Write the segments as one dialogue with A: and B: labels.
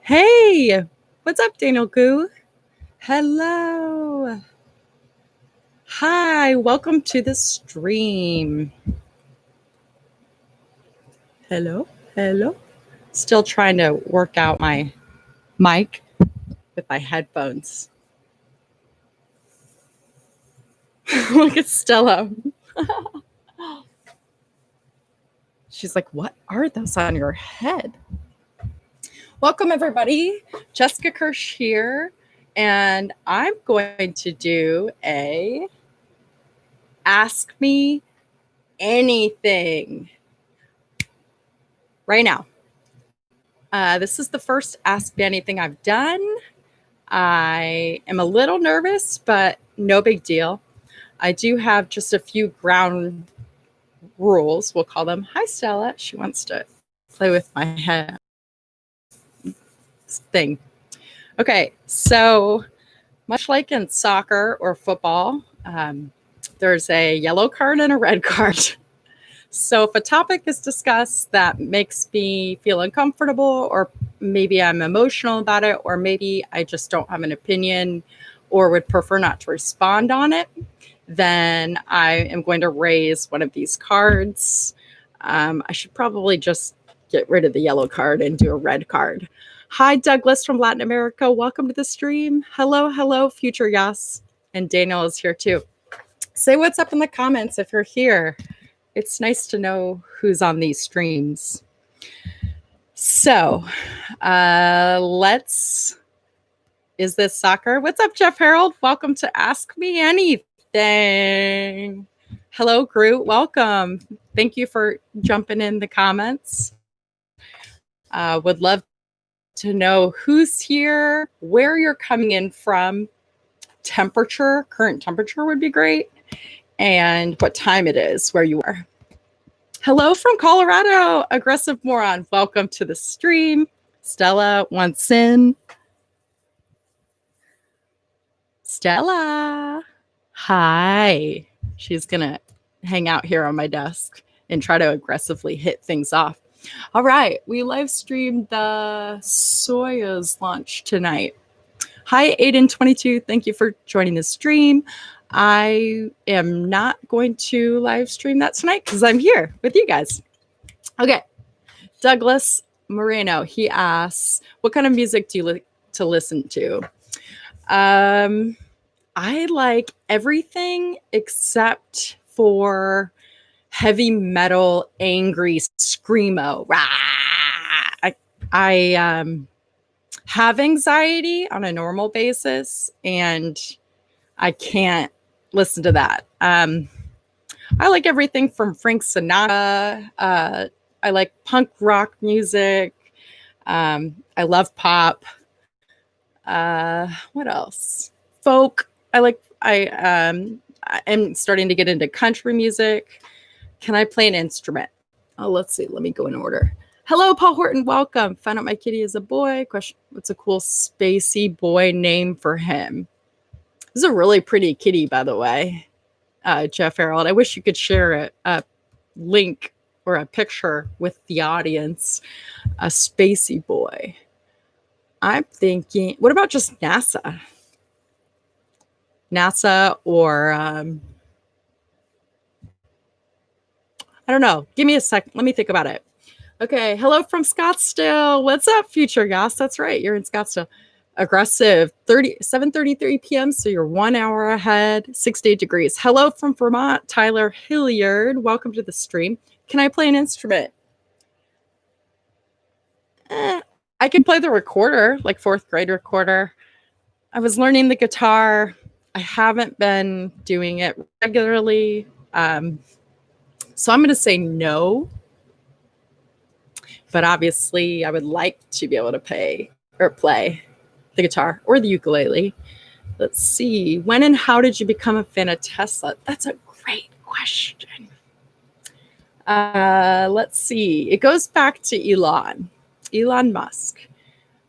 A: Hey, what's up, Daniel Goo? Hello. Hi, welcome to the stream. Hello, hello. Still trying to work out my mic with my headphones. Look at Stella. She's like, what are those on your head? Welcome, everybody. Jessica Kirsh here, and I'm going to do a Ask Me Anything right now. This is the first Ask Me Anything I've done. I am a little nervous, but no big deal. I do have just a few ground rules. We'll call them. Hi, Stella. She wants to play with my head thing. Okay, so much like in soccer or football, there's a yellow card and a red card. So if a topic is discussed that makes me feel uncomfortable, or maybe I'm emotional about it, or maybe I just don't have an opinion or would prefer not to respond on it, then I am going to raise one of these cards. I should probably just get rid of the yellow card and do a red card. Hi, Douglas from Latin America. Welcome to the stream. Hello, hello, future Yas. And Daniel is here too. Say what's up in the comments if you're here. It's nice to know who's on these streams. So is this soccer? What's up, Jeff Harold? Welcome to Ask Me Anything. Hello, Groot. Welcome. Thank you for jumping in the comments. Would love to know who's here, where you're coming in from, temperature, current temperature would be great, and what time it is where you are. Hello from Colorado, Aggressive Moron. Welcome to the stream. Stella wants in. Stella. Hi. She's going to hang out here on my desk and try to aggressively hit things off. All right. We live streamed the Soyuz launch tonight. Hi, Aiden22. Thank you for joining the stream. I am not going to live stream that tonight because I'm here with you guys. Okay. Douglas Moreno, he asks, what kind of music do you like to listen to? I like everything except for heavy metal, angry screamo. I have anxiety on a normal basis, and I can't listen to that. I like everything from Frank Sinatra. I like punk rock music. I love pop. What else? Folk. I am starting to get into country music. Can I play an instrument? Oh, let's see. Let me go in order. Hello, Paul Horton. Welcome. Found out my kitty is a boy. Question: what's a cool spacey boy name for him? This is a really pretty kitty, by the way, Jeff Harold. I wish you could share a link or a picture with the audience. A spacey boy. I'm thinking, what about just NASA? NASA or, I don't know. Give me a second. Let me think about it. Okay. Hello from Scottsdale. What's up, future Yas? That's right. You're in Scottsdale. Aggressive 7:33 p.m. So you're 1 hour ahead, 68 degrees. Hello from Vermont, Tyler Hilliard. Welcome to the stream. Can I play an instrument? I can play the recorder, like fourth grade recorder. I was learning the guitar. I haven't been doing it regularly. So I'm going to say no. But obviously, I would like to be able to play the guitar or the ukulele. Let's see. When and how did you become a fan of Tesla? That's a great question. Let's see. It goes back to Elon Musk.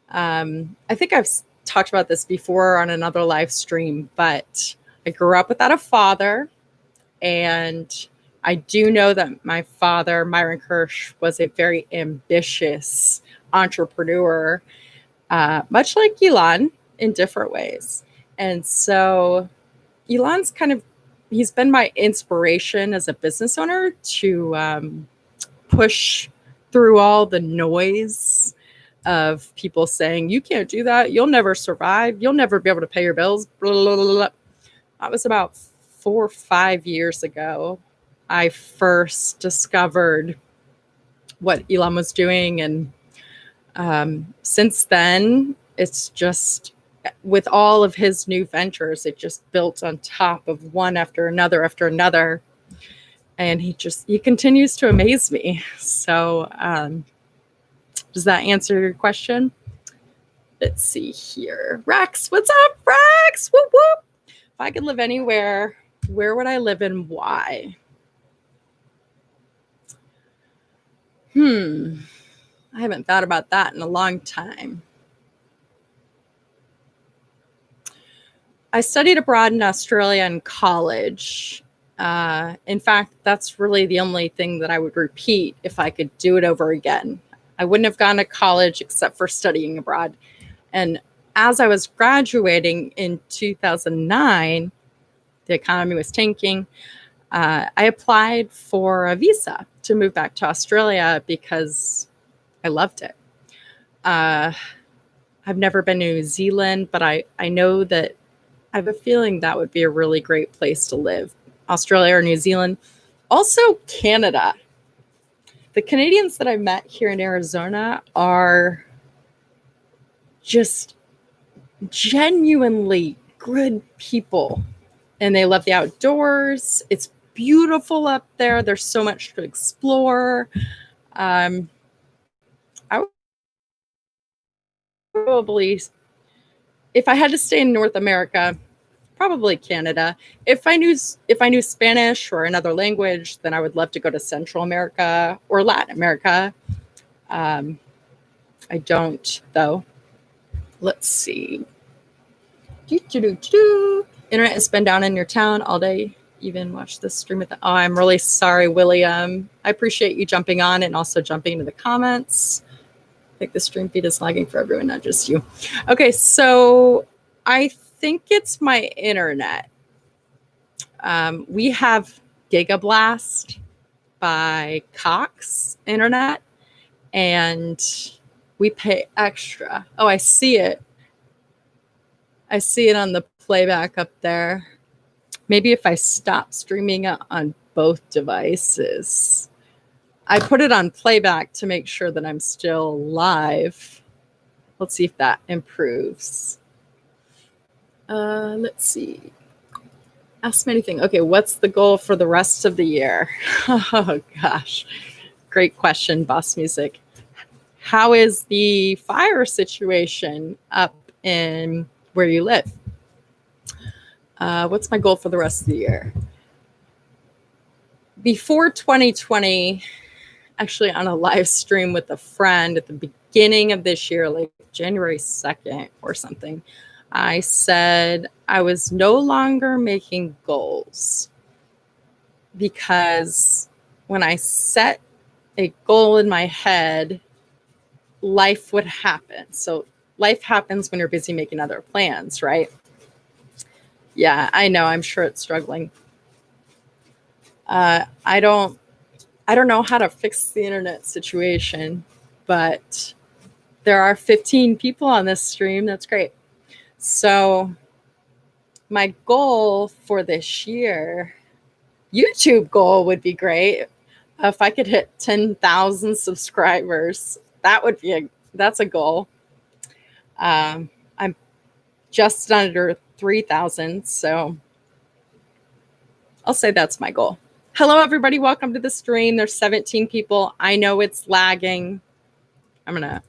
A: I think I've talked about this before on another live stream, but I grew up without a father, and I do know that my father, Myron Kirsh, was a very ambitious entrepreneur, much like Elon in different ways. And so Elon's he's been my inspiration as a business owner to push through all the noise of people saying, you can't do that. You'll never survive. You'll never be able to pay your bills. Blah, blah, blah, blah. That was about 4 or 5 years ago. I first discovered what Elon was doing. And since then, it's just, with all of his new ventures, it just built on top of one after another after another. And he continues to amaze me. So does that answer your question? Let's see here. Rex, what's up, Rex? Whoop, whoop. If I could live anywhere, where would I live and why? I haven't thought about that in a long time. I studied abroad in Australia in college. In fact, that's really the only thing that I would repeat if I could do it over again. I wouldn't have gone to college except for studying abroad. And as I was graduating in 2009, the economy was tanking. I applied for a visa to move back to Australia because I loved it. I've never been to New Zealand, but I know that I have a feeling that would be a really great place to live. Australia or New Zealand. Also, Canada. The Canadians that I met here in Arizona are just genuinely good people. And they love the outdoors. It's beautiful up there. There's so much to explore. I would probably, if I had to stay in North America, probably Canada. If I knew Spanish or another language, then I would love to go to Central America or Latin America. I don't, though. Let's see. Internet has been down in your town all day. Even watch this stream with I'm really sorry, William. I appreciate you jumping on and also jumping into the comments. I think the stream feed is lagging for everyone, not just you. Okay, so I think it's my internet. We have Gigablast by Cox Internet, and we pay extra. Oh, I see it. I see it on the playback up there. Maybe if I stop streaming it on both devices. I put it on playback to make sure that I'm still live. Let's see if that improves. Let's see. Ask me anything. Okay, what's the goal for the rest of the year? Oh, gosh. Great question, Boss Music. How is the fire situation up in where you live? What's my goal for the rest of the year? Before 2020, actually on a live stream with a friend at the beginning of this year, like January 2nd or something, I said I was no longer making goals, because when I set a goal in my head, life would happen. So life happens when you're busy making other plans, right? Yeah, I know. I'm sure it's struggling. I don't know how to fix the internet situation, but there are 15 people on this stream. That's great. So my goal for this year, YouTube goal would be great. If I could hit 10,000 subscribers, that's a goal. I'm just under 3,000, so I'll say that's my goal. Hello, everybody. Welcome to the stream. There's 17 people. I know it's lagging. I'm going to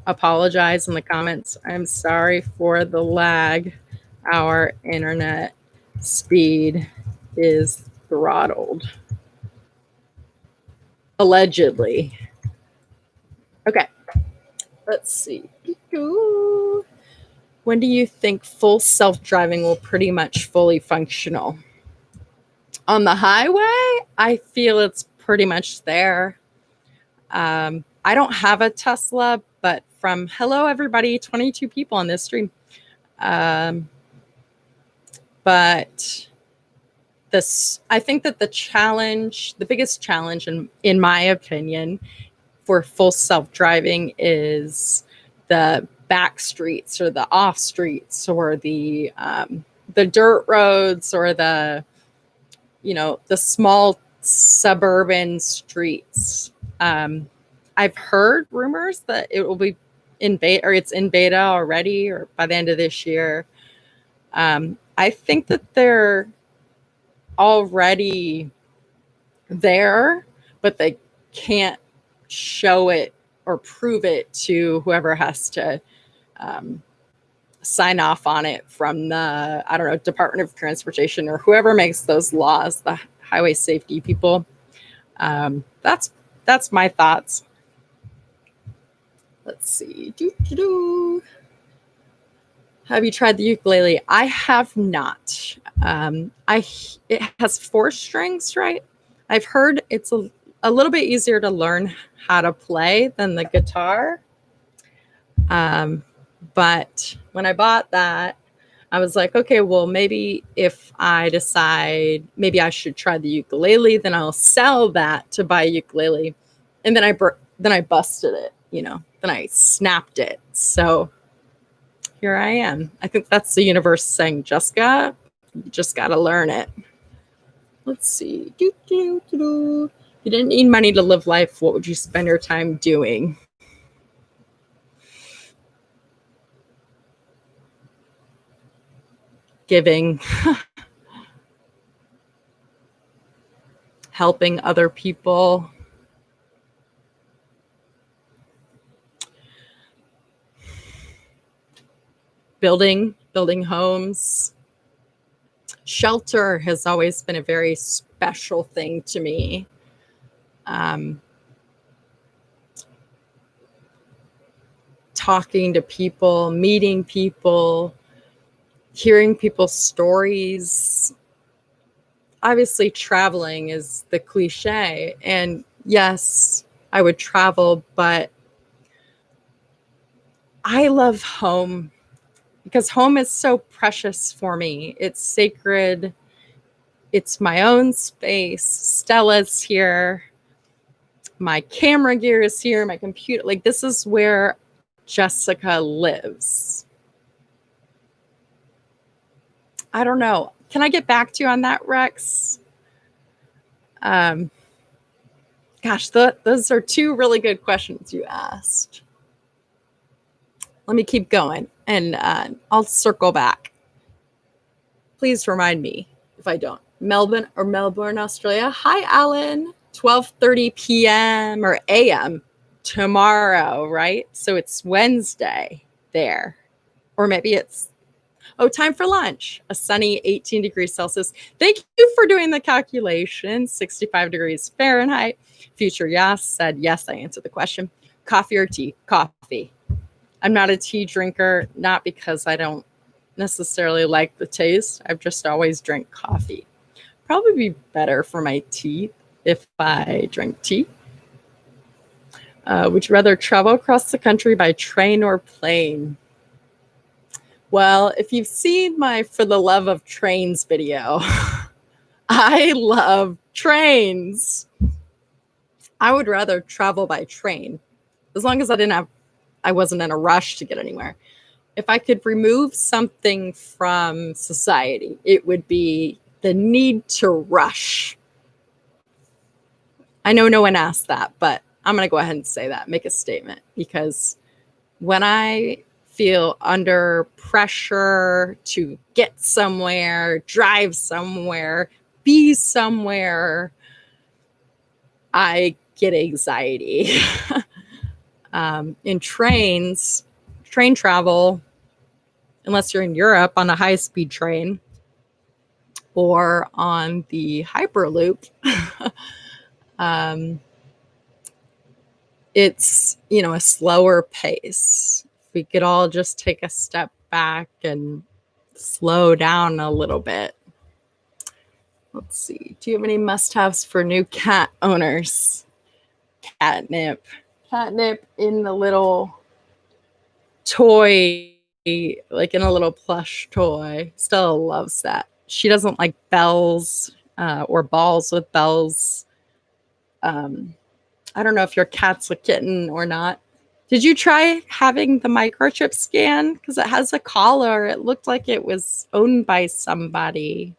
A: apologize in the comments. I'm sorry for the lag. Our internet speed is throttled. Allegedly. Okay. Let's see. When do you think full self-driving will pretty much fully functional? On the highway, I feel it's pretty much there. I don't have a Tesla, but from hello, everybody, 22 people on this stream. But I think that the biggest challenge, in my opinion, for full self-driving is the back streets or the off streets or the dirt roads or the small suburban streets. I've heard rumors that it will be in beta, or it's in beta already, or by the end of this year. I think that they're already there, but they can't show it or prove it to whoever has to sign off on it from the, I don't know, Department of Transportation or whoever makes those laws, the highway safety people. That's my thoughts. Let's see. Have you tried the ukulele? I have not. It has 4 strings, right? I've heard it's a little bit easier to learn how to play than the guitar. But when I bought that, I was like, okay, well, maybe if I decide maybe I should try the ukulele, then I'll sell that to buy a ukulele. And then I busted it, then I snapped it. So here I am. I think that's the universe saying, Jessica, you just got to learn it. Let's see. You didn't need money to live life. What would you spend your time doing? Giving. Helping other people. Building homes. Shelter has always been a very special thing to me. Talking to people, meeting people, hearing people's stories. Obviously, traveling is the cliche. And yes, I would travel, but I love home because home is so precious for me. It's sacred. It's my own space. Stella's here. My camera gear is here. My computer. Like, this is where Jessica lives. I don't know. Can I get back to you on that, Rex? Gosh, those are 2 really good questions you asked. Let me keep going, and I'll circle back. Please remind me if I don't. Melbourne, Australia. Hi, Alan. 12:30 p.m. or a.m. tomorrow, right? So it's Wednesday there. Or maybe it's, time for lunch. A sunny 18 degrees Celsius. Thank you for doing the calculation. 65 degrees Fahrenheit. Future Yas said, yes, I answered the question. Coffee or tea? Coffee. I'm not a tea drinker, not because I don't necessarily like the taste. I've just always drank coffee. Probably be better for my teeth if I drank tea. Would you rather travel across the country by train or plane? Well, if you've seen my For the Love of Trains video, I love trains. I would rather travel by train, as long as I wasn't in a rush to get anywhere. If I could remove something from society, it would be the need to rush. I know no one asked that, but I'm going to go ahead and say that, make a statement, because when I feel under pressure to get somewhere, drive somewhere, be somewhere, I get anxiety. In train travel, unless you're in Europe on a high-speed train or on the Hyperloop, it's, a slower pace. If we could all just take a step back and slow down a little bit. Let's see. Do you have any must-haves for new cat owners? Catnip in the little toy, like in a little plush toy. Stella loves that. She doesn't like bells or balls with bells. I don't know if your cat's a kitten or not. Did you try having the microchip scan? Because it has a collar. It looked like it was owned by somebody.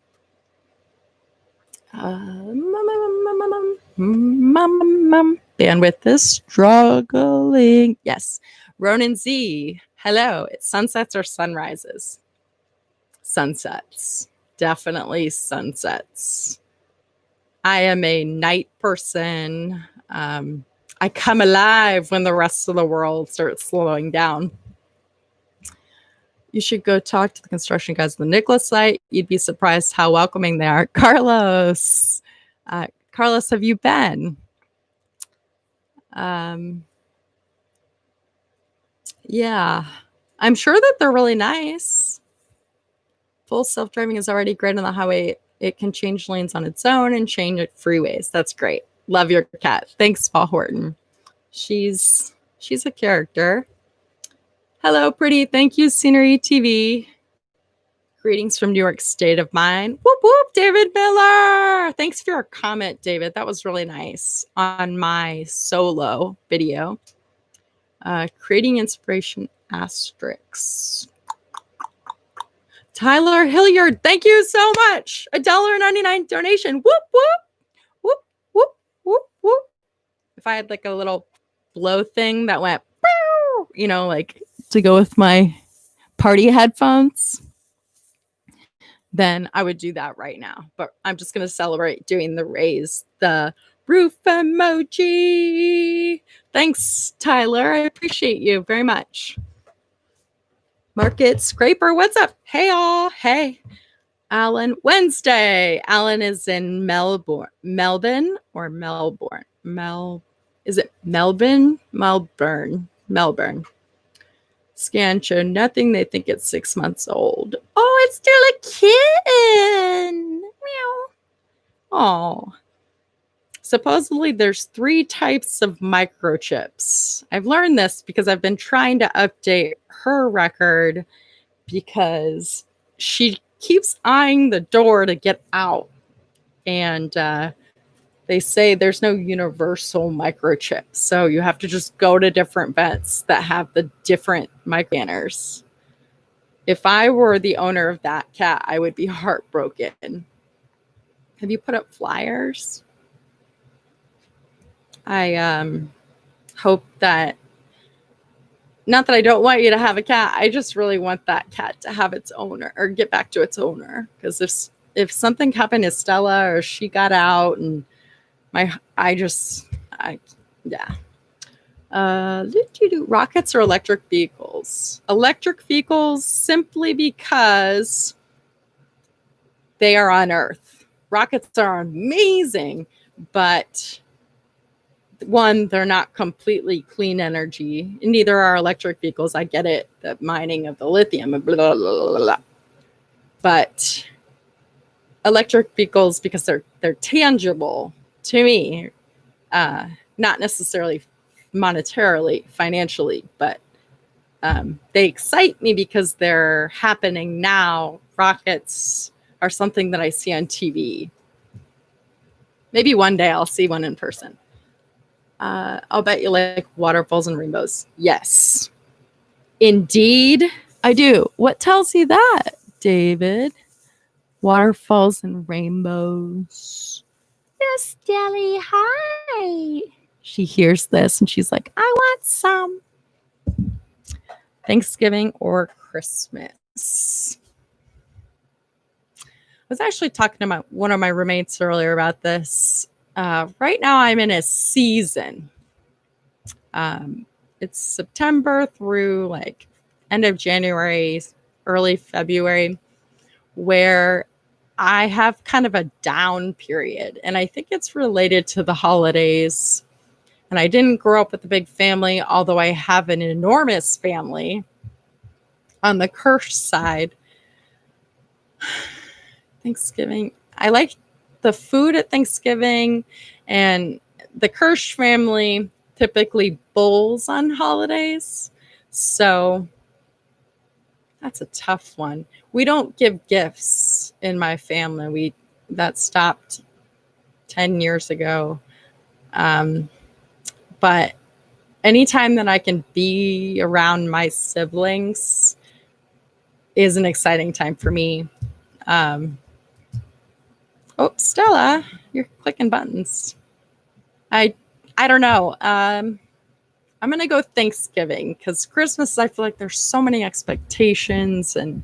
A: Bandwidth is struggling. Yes. Ronan Z. Hello. It's sunsets or sunrises? Sunsets. Definitely sunsets. I am a night person. I come alive when the rest of the world starts slowing down. You should go talk to the construction guys on the Nicholas site. You'd be surprised how welcoming they are. Carlos. Carlos, have you been? Yeah. I'm sure that they're really nice. Full self-driving is already great on the highway. It can change lanes on its own and change freeways. That's great. Love your cat. Thanks, Paul Horton. She's a character. Hello, pretty. Thank you, Scenery TV. Greetings from New York State of Mind. Whoop, whoop, David Miller. Thanks for your comment, David. That was really nice on my solo video. Creating inspiration asterisks. Tyler Hilliard, thank you so much. $1.99 donation. Whoop, whoop, whoop, whoop, whoop, whoop. If I had like a little blow thing that went, you know, like to go with my party headphones, then I would do that right now. But I'm just going to celebrate doing the raise the roof emoji. Thanks, Tyler. I appreciate you very much. Market Scraper, what's up? Hey, all. Hey. Alan, Wednesday. Alan is in Melbourne. Is it Melbourne? Melbourne. Scan show nothing. They think it's 6 months old. Oh, it's still a kitten. Meow. Oh. Supposedly there's 3 types of microchips. I've learned this because I've been trying to update her record because she keeps eyeing the door to get out. And they say there's no universal microchip. So you have to just go to different vets that have the different microscanners. If I were the owner of that cat, I would be heartbroken. Have you put up flyers? I hope that, not that I don't want you to have a cat, I just really want that cat to have its owner or get back to its owner. Because if something happened to Stella or she got out and rockets or electric vehicles? Electric vehicles simply because they are on Earth. Rockets are amazing, but one, they're not completely clean energy. Neither are electric vehicles. I get it, the mining of the lithium, blah, blah, blah, blah. But electric vehicles, because they're tangible to me, not necessarily monetarily, financially, but they excite me because they're happening now. Rockets are something that I see on TV. Maybe one day I'll see one in person. I'll bet you like waterfalls and rainbows. Yes, indeed, I do. What tells you that, David? Waterfalls and rainbows. Yes, Deli, hi. She hears this and she's like, I want some. Thanksgiving or Christmas? I was actually talking to one of my roommates earlier about this. Right now I'm in a season. It's September through like end of January, early February, where I have kind of a down period. And I think it's related to the holidays. And I didn't grow up with a big family, although I have an enormous family on the Kirsh side. Thanksgiving. I like the food at Thanksgiving, and the Kirsh family typically bowls on holidays. So that's a tough one. We don't give gifts in my family. That stopped 10 years ago. But anytime that I can be around my siblings is an exciting time for me. Oh, Stella, you're clicking buttons. I don't know. I'm gonna go Thanksgiving because Christmas, I feel like there's so many expectations and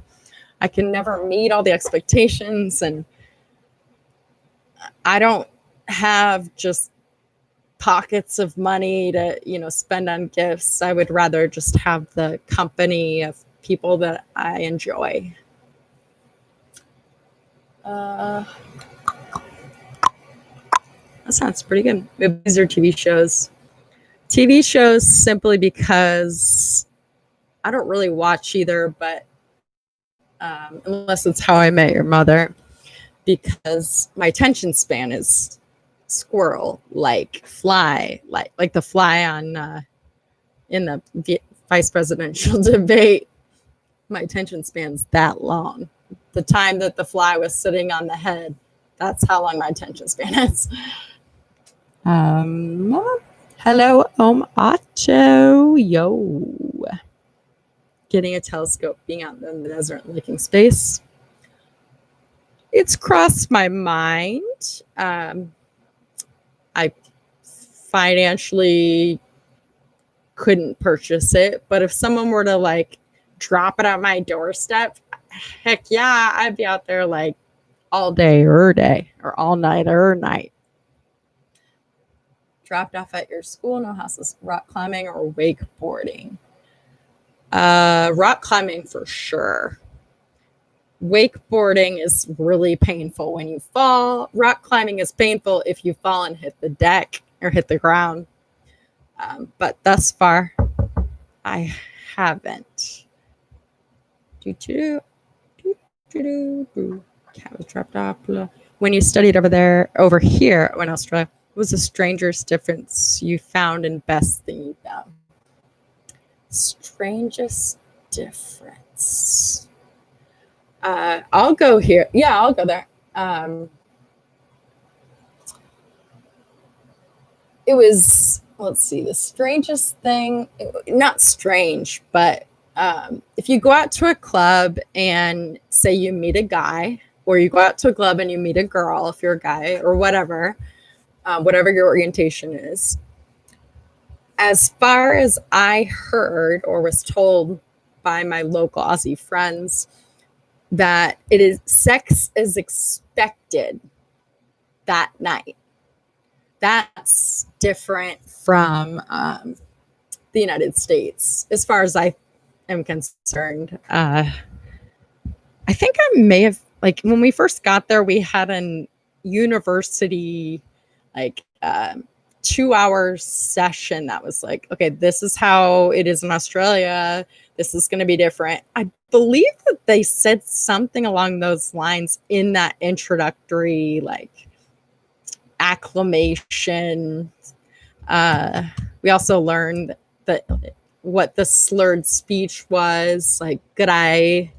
A: I can never meet all the expectations, and I don't have just pockets of money to, spend on gifts. I would rather just have the company of people that I enjoy. That sounds pretty good. These are TV shows. TV shows simply because I don't really watch either, but unless it's How I Met Your Mother, because my attention span is squirrel, like fly, like the fly on in the vice presidential debate. My attention span's that long. The time that the fly was sitting on the head, that's how long my attention span is. Hello, Acho. Yo. Getting a telescope, being out in the desert, and looking space. It's crossed my mind. I financially couldn't purchase it, but if someone were to drop it at my doorstep, heck yeah, I'd be out there all day or all night or night. Dropped off at your school, no houses, rock climbing or wakeboarding? Rock climbing for sure. Wakeboarding is really painful when you fall. Rock climbing is painful if you fall and hit the deck or hit the ground. But thus far, I haven't. Cat was dropped off. When you studied over here in Australia, what was the strangest difference you found and best thing you found? Strangest difference. I'll go here. Yeah, I'll go there. It was, let's see, the strangest thing, not strange, but if you go out to a club and say you meet a guy, or you go out to a club and you meet a girl, if you're a guy or whatever your orientation is, as far as I heard or was told by my local Aussie friends, that sex is expected that night. That's different from the United States, as far as I am concerned. I think I may have, when we first got there, we had an university 2-hour session that was okay, this is how it is in Australia. This is going to be different. I believe that they said something along those lines in that introductory acclamation. We also learned that what the slurred speech was, g'day,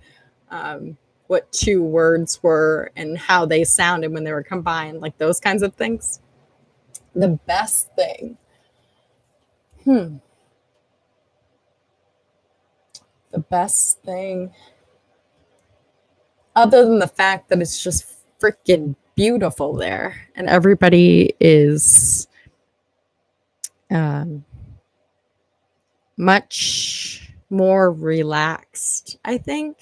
A: what 2 words were and how they sounded when they were combined, those kinds of things. The best thing. The best thing, other than the fact that it's just freaking beautiful there and everybody is much more relaxed. I think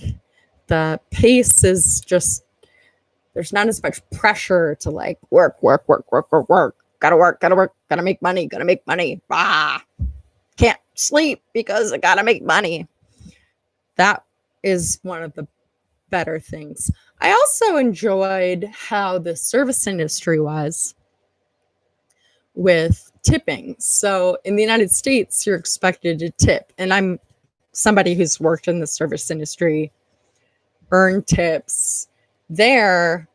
A: the pace is just, there's not as much pressure to work. Gotta make money. Can't sleep because I gotta make money. That is one of the better things. I also enjoyed how the service industry was with tipping. So in the United States, you're expected to tip. And I'm somebody who's worked in the service industry, earned tips. There,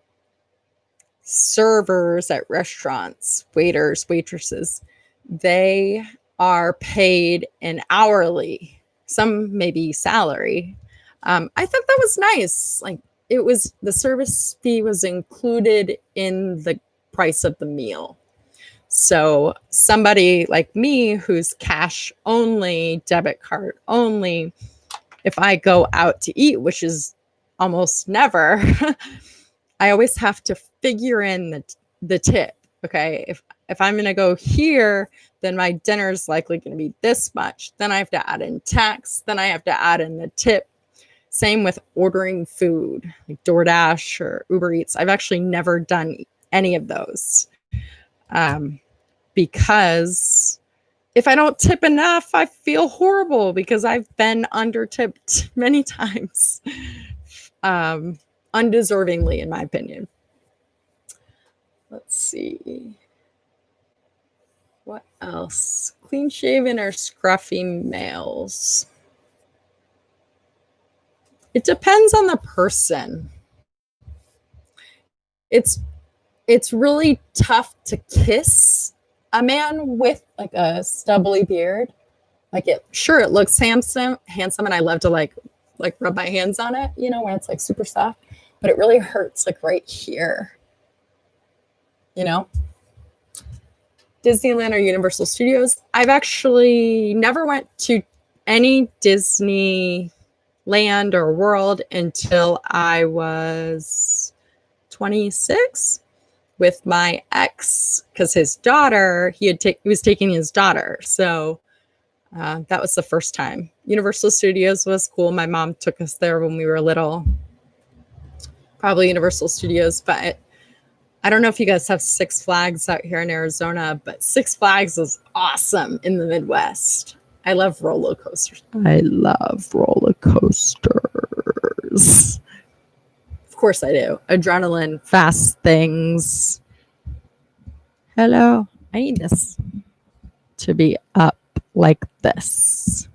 A: servers at restaurants, waiters, waitresses, they are paid an hourly some maybe salary. I thought that was nice. Like, it was, the service fee was included in the price of the meal. So somebody like me who's cash only, debit card only, if I go out to eat, which is almost never, I always have to figure in the tip. Okay, if I'm going to go here, then my dinner is likely going to be this much. Then I have to add in tax. Then I have to add in the tip. Same with ordering food, like DoorDash or Uber Eats. I've actually never done any of those because if I don't tip enough, I feel horrible because I've been under tipped many times, undeservingly, in my opinion. Let's see. What else? Clean shaven or scruffy males? It depends on the person. It's really tough to kiss a man with like a stubbly beard. Like, it looks handsome, and I love to like rub my hands on it, you know, when it's like super soft, but it really hurts like right here, you know. Disneyland or Universal Studios? I've actually never went to any Disneyland or World until I was 26 with my ex, because his daughter, he was taking his daughter. So that was the first time. Universal Studios was cool. My mom took us there when we were little. Probably Universal Studios, but I don't know if you guys have Six Flags out here in Arizona, but Six Flags is awesome in the Midwest. I love roller coasters. Of course I do. Adrenaline, fast things. Hello. I need this to be up like this.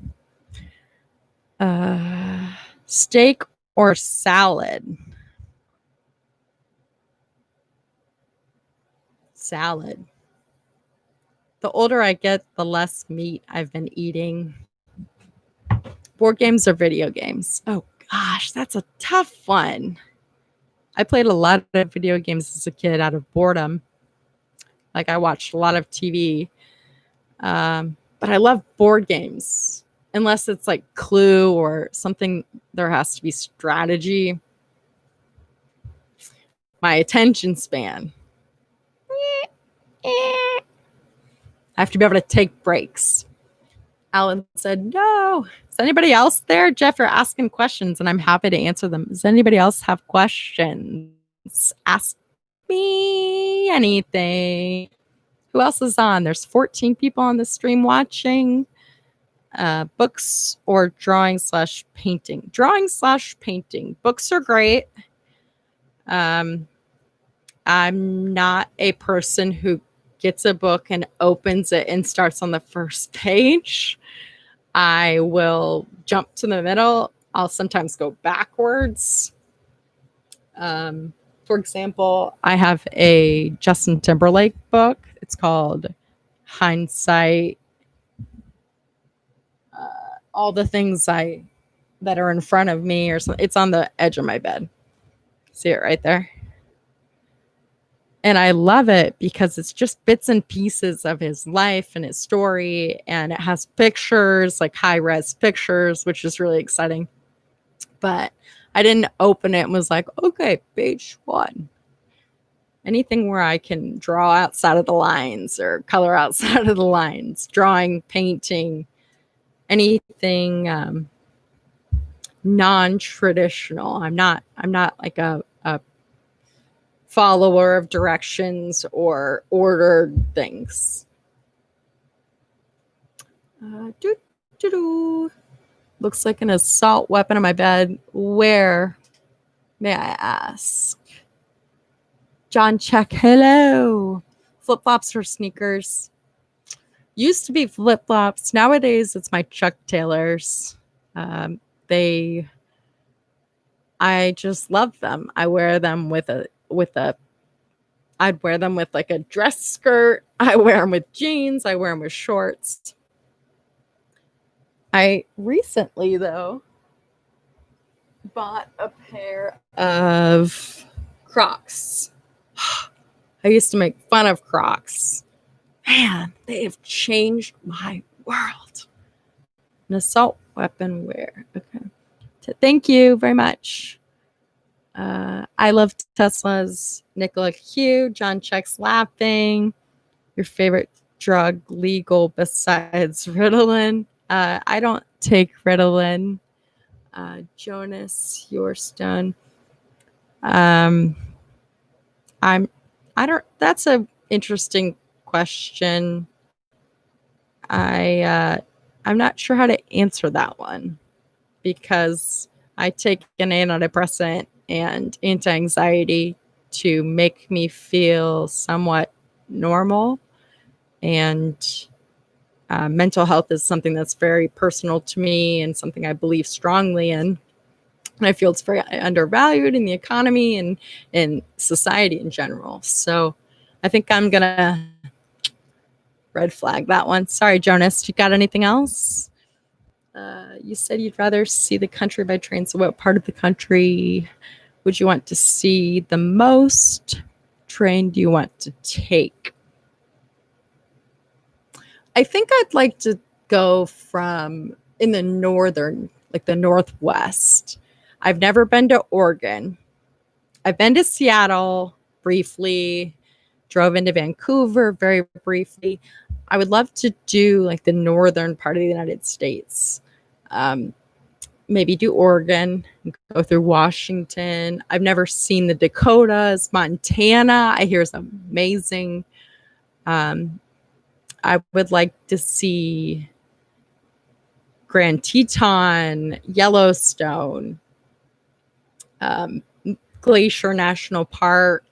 A: Steak or salad? Salad. The older I get, the less meat I've been eating. Board games or video games? Oh gosh, that's a tough one. I played a lot of video games as a kid out of boredom. Like, I watched a lot of TV. But I love board games. Unless it's like Clue or something, there has to be strategy. My attention span. I have to be able to take breaks. Alan said, no. Is anybody else there? Jeff, you're asking questions and I'm happy to answer them. Does anybody else have questions? Ask me anything. Who else is on? There's 14 people on the stream watching. Books or drawing/painting? Drawing/painting. Books are great. I'm not a person who gets a book and opens it and starts on the first page. I will jump to the middle. I'll sometimes go backwards. For example, I have a Justin Timberlake book. It's called Hindsight. All the things that are in front of me, or something. It's on the edge of my bed. See it right there? And I love it because it's just bits and pieces of his life and his story. And it has pictures, like high-res pictures, which is really exciting. But I didn't open it and was like, okay, page 1. Anything where I can draw outside of the lines or color outside of the lines. Drawing, painting, anything non-traditional. I'm not like a follower of directions or ordered things. Looks like an assault weapon on my bed. Where, may I ask? John Check, hello. Flip-flops or sneakers? Used to be flip-flops. Nowadays, it's my Chuck Taylors. I just love them. I wear them I'd wear them with like a dress skirt. I wear them with jeans. I wear them with shorts. I recently, though, bought a pair of Crocs. I used to make fun of Crocs. Man, they have changed my world. An assault weapon wear. Okay. Thank you very much. I love Tesla's Nicola Q. John checks laughing. Your favorite drug legal besides Ritalin? I don't take Ritalin. Jonas Yorstone. That's a interesting question. I'm not sure how to answer that one because I take an antidepressant and anti-anxiety to make me feel somewhat normal. And mental health is something that's very personal to me and something I believe strongly in. And I feel it's very undervalued in the economy and in society in general. So I think I'm going to red flag that one. Sorry, Jonas. You got anything else? You said you'd rather see the country by train. So what part of the country would you want to see the most? Train do you want to take? I think I'd like to go from in the northern, like the Northwest. I've never been to Oregon. I've been to Seattle briefly, drove into Vancouver very briefly. I would love to do like the northern part of the United States. Maybe do Oregon, go through Washington. I've never seen the Dakotas, Montana. I hear it's amazing. I would like to see Grand Teton, Yellowstone, Glacier National Park,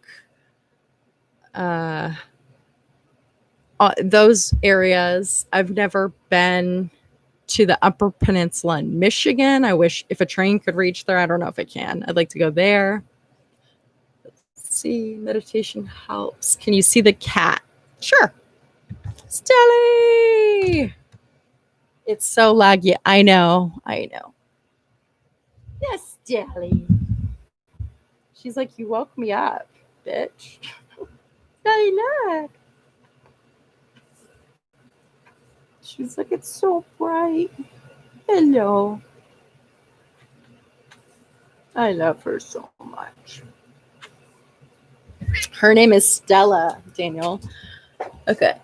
A: those areas. I've never been to the Upper Peninsula in Michigan. I wish if a train could reach there. I don't know if it can. I'd like to go there. Let's see. Meditation helps. Can you see the cat? Sure. Stelly! It's so laggy. I know. Yes, Stelly. She's like, you woke me up, bitch. Stelly, look. She's like, it's so bright. Hello. I love her so much. Her name is Stella, Daniel. Okay.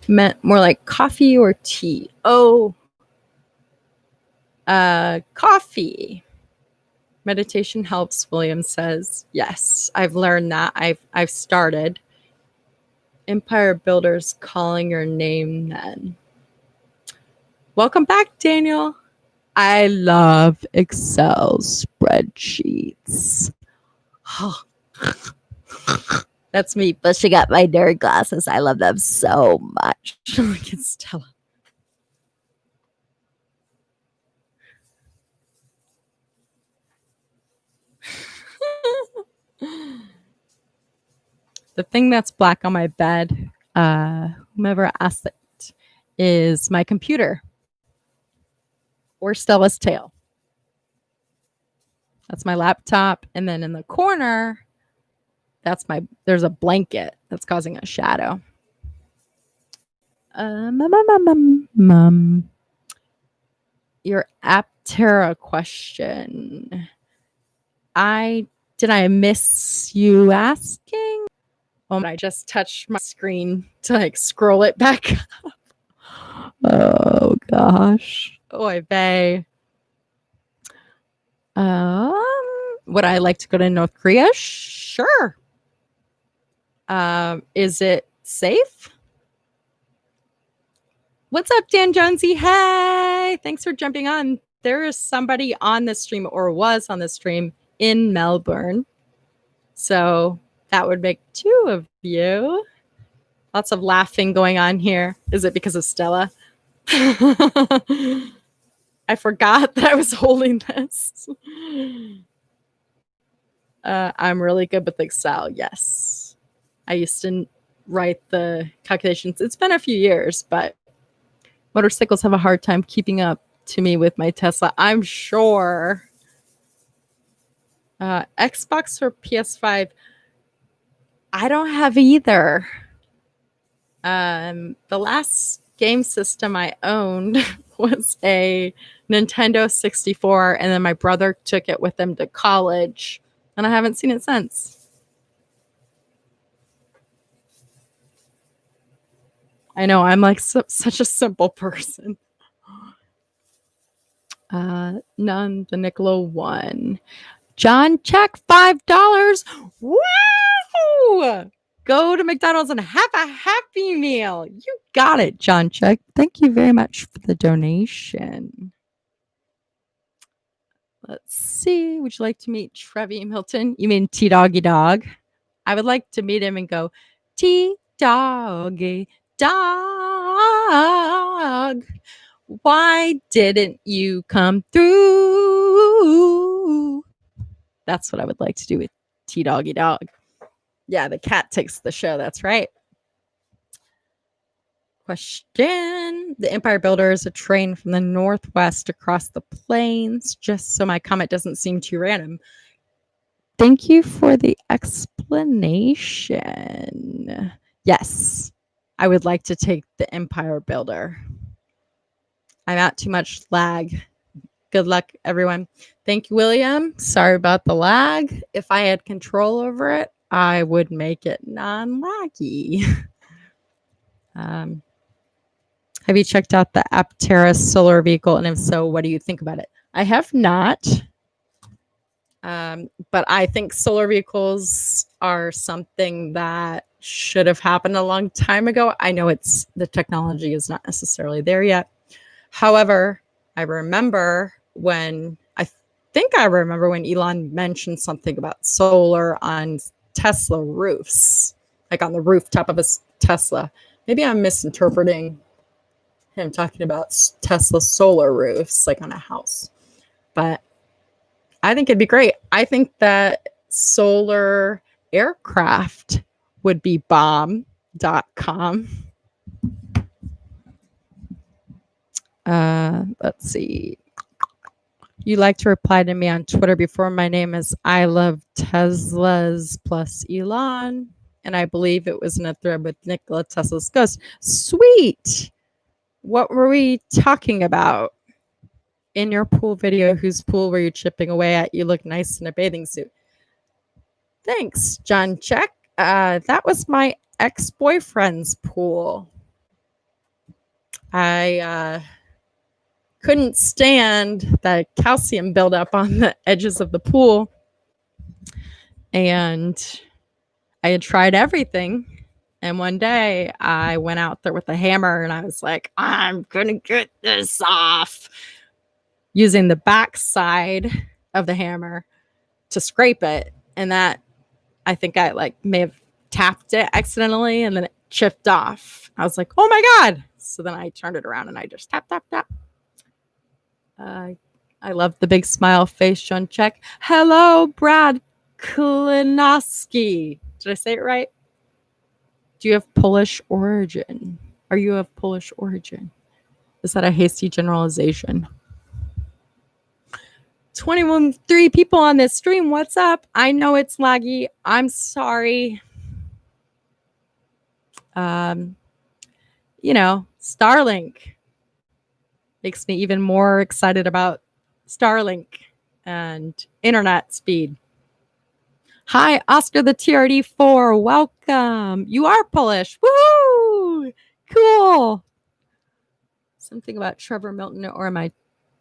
A: Meant more like coffee or tea. Oh. Coffee. Meditation helps, William says. Yes, I've learned that. I've started. Empire Builders calling your name then. Welcome back, Daniel. I love Excel spreadsheets. That's me pushing up my nerd glasses. I love them so much. Look at Stella. The thing that's black on my bed, whomever asked it, is my computer or Stella's tail. That's my laptop. And then in the corner, there's a blanket that's causing a shadow. Your Aptera question. Did I miss you asking? Oh, I just touched my screen to like scroll it back up. Oh gosh. Oy vey. Would I like to go to North Korea? Sure. Is it safe? What's up, Dan Jonesy? Hey, thanks for jumping on. There is somebody on the stream or was on the stream in Melbourne. So that would make 2 of you. Lots of laughing going on here. Is it because of Stella? I forgot that I was holding this. I'm really good with Excel. Yes. I used to write the calculations. It's been a few years, but motorcycles have a hard time keeping up. to me with my Tesla. I'm sure. Xbox or PS5, I don't have either. The last game system I owned was a Nintendo 64, and then my brother took it with him to college, and I haven't seen it since. I know, I'm like such a simple person. None, the Niccolo won. John, check $5. Woo! Go to McDonald's and have a Happy Meal. You got it, John Check. Thank you very much for the donation. Let's see. Would you like to meet Trevi Milton? You mean T-Doggy Dog? I would like to meet him and go, T-Doggy Dog. Why didn't you come through? That's what I would like to do with T-Doggy Dog. Yeah, the cat takes the show. That's right. Question. The Empire Builder is a train from the Northwest across the plains, just so my comment doesn't seem too random. Thank you for the explanation. Yes, I would like to take the Empire Builder. I'm at too much lag. Good luck, everyone. Thank you, William. Sorry about the lag. If I had control over it, I would make it non-laggy. Have you checked out the Aptera solar vehicle? And if so, what do you think about it? I have not. But I think solar vehicles are something that should have happened a long time ago. I know the technology is not necessarily there yet. However, I remember when Elon mentioned something about solar on Tesla roofs, like on the rooftop of a Tesla. Maybe I'm misinterpreting him talking about Tesla solar roofs, like on a house. But I think it'd be great. I think that solar aircraft would be bomb.com. Let's see. You like to reply to me on Twitter before. My name is I Love Teslas plus Elon. And I believe it was in a thread with Nikola Tesla's ghost. Sweet. What were we talking about? In your pool video, whose pool were you chipping away at? You look nice in a bathing suit. Thanks, John Check. That was my ex-boyfriend's pool. I couldn't stand the calcium buildup on the edges of the pool. And I had tried everything. And one day I went out there with a hammer and I was like, I'm going to get this off. Using the back side of the hammer to scrape it. And that, I think I may have tapped it accidentally and then it chipped off. I was like, oh my God. So then I turned it around and I just tap, tap, tap. I love the big smile face, John Check. Hello, Brad Klinoski. Did I say it right? Do you have Polish origin? Are you of Polish origin? Is that a hasty generalization? 3 people on this stream. What's up? I know it's laggy. I'm sorry. Starlink makes me even more excited about Starlink and internet speed. Hi, Oscar the TRD4. Welcome. You are Polish. Woo! Cool. Something about Trevor Milton, or am I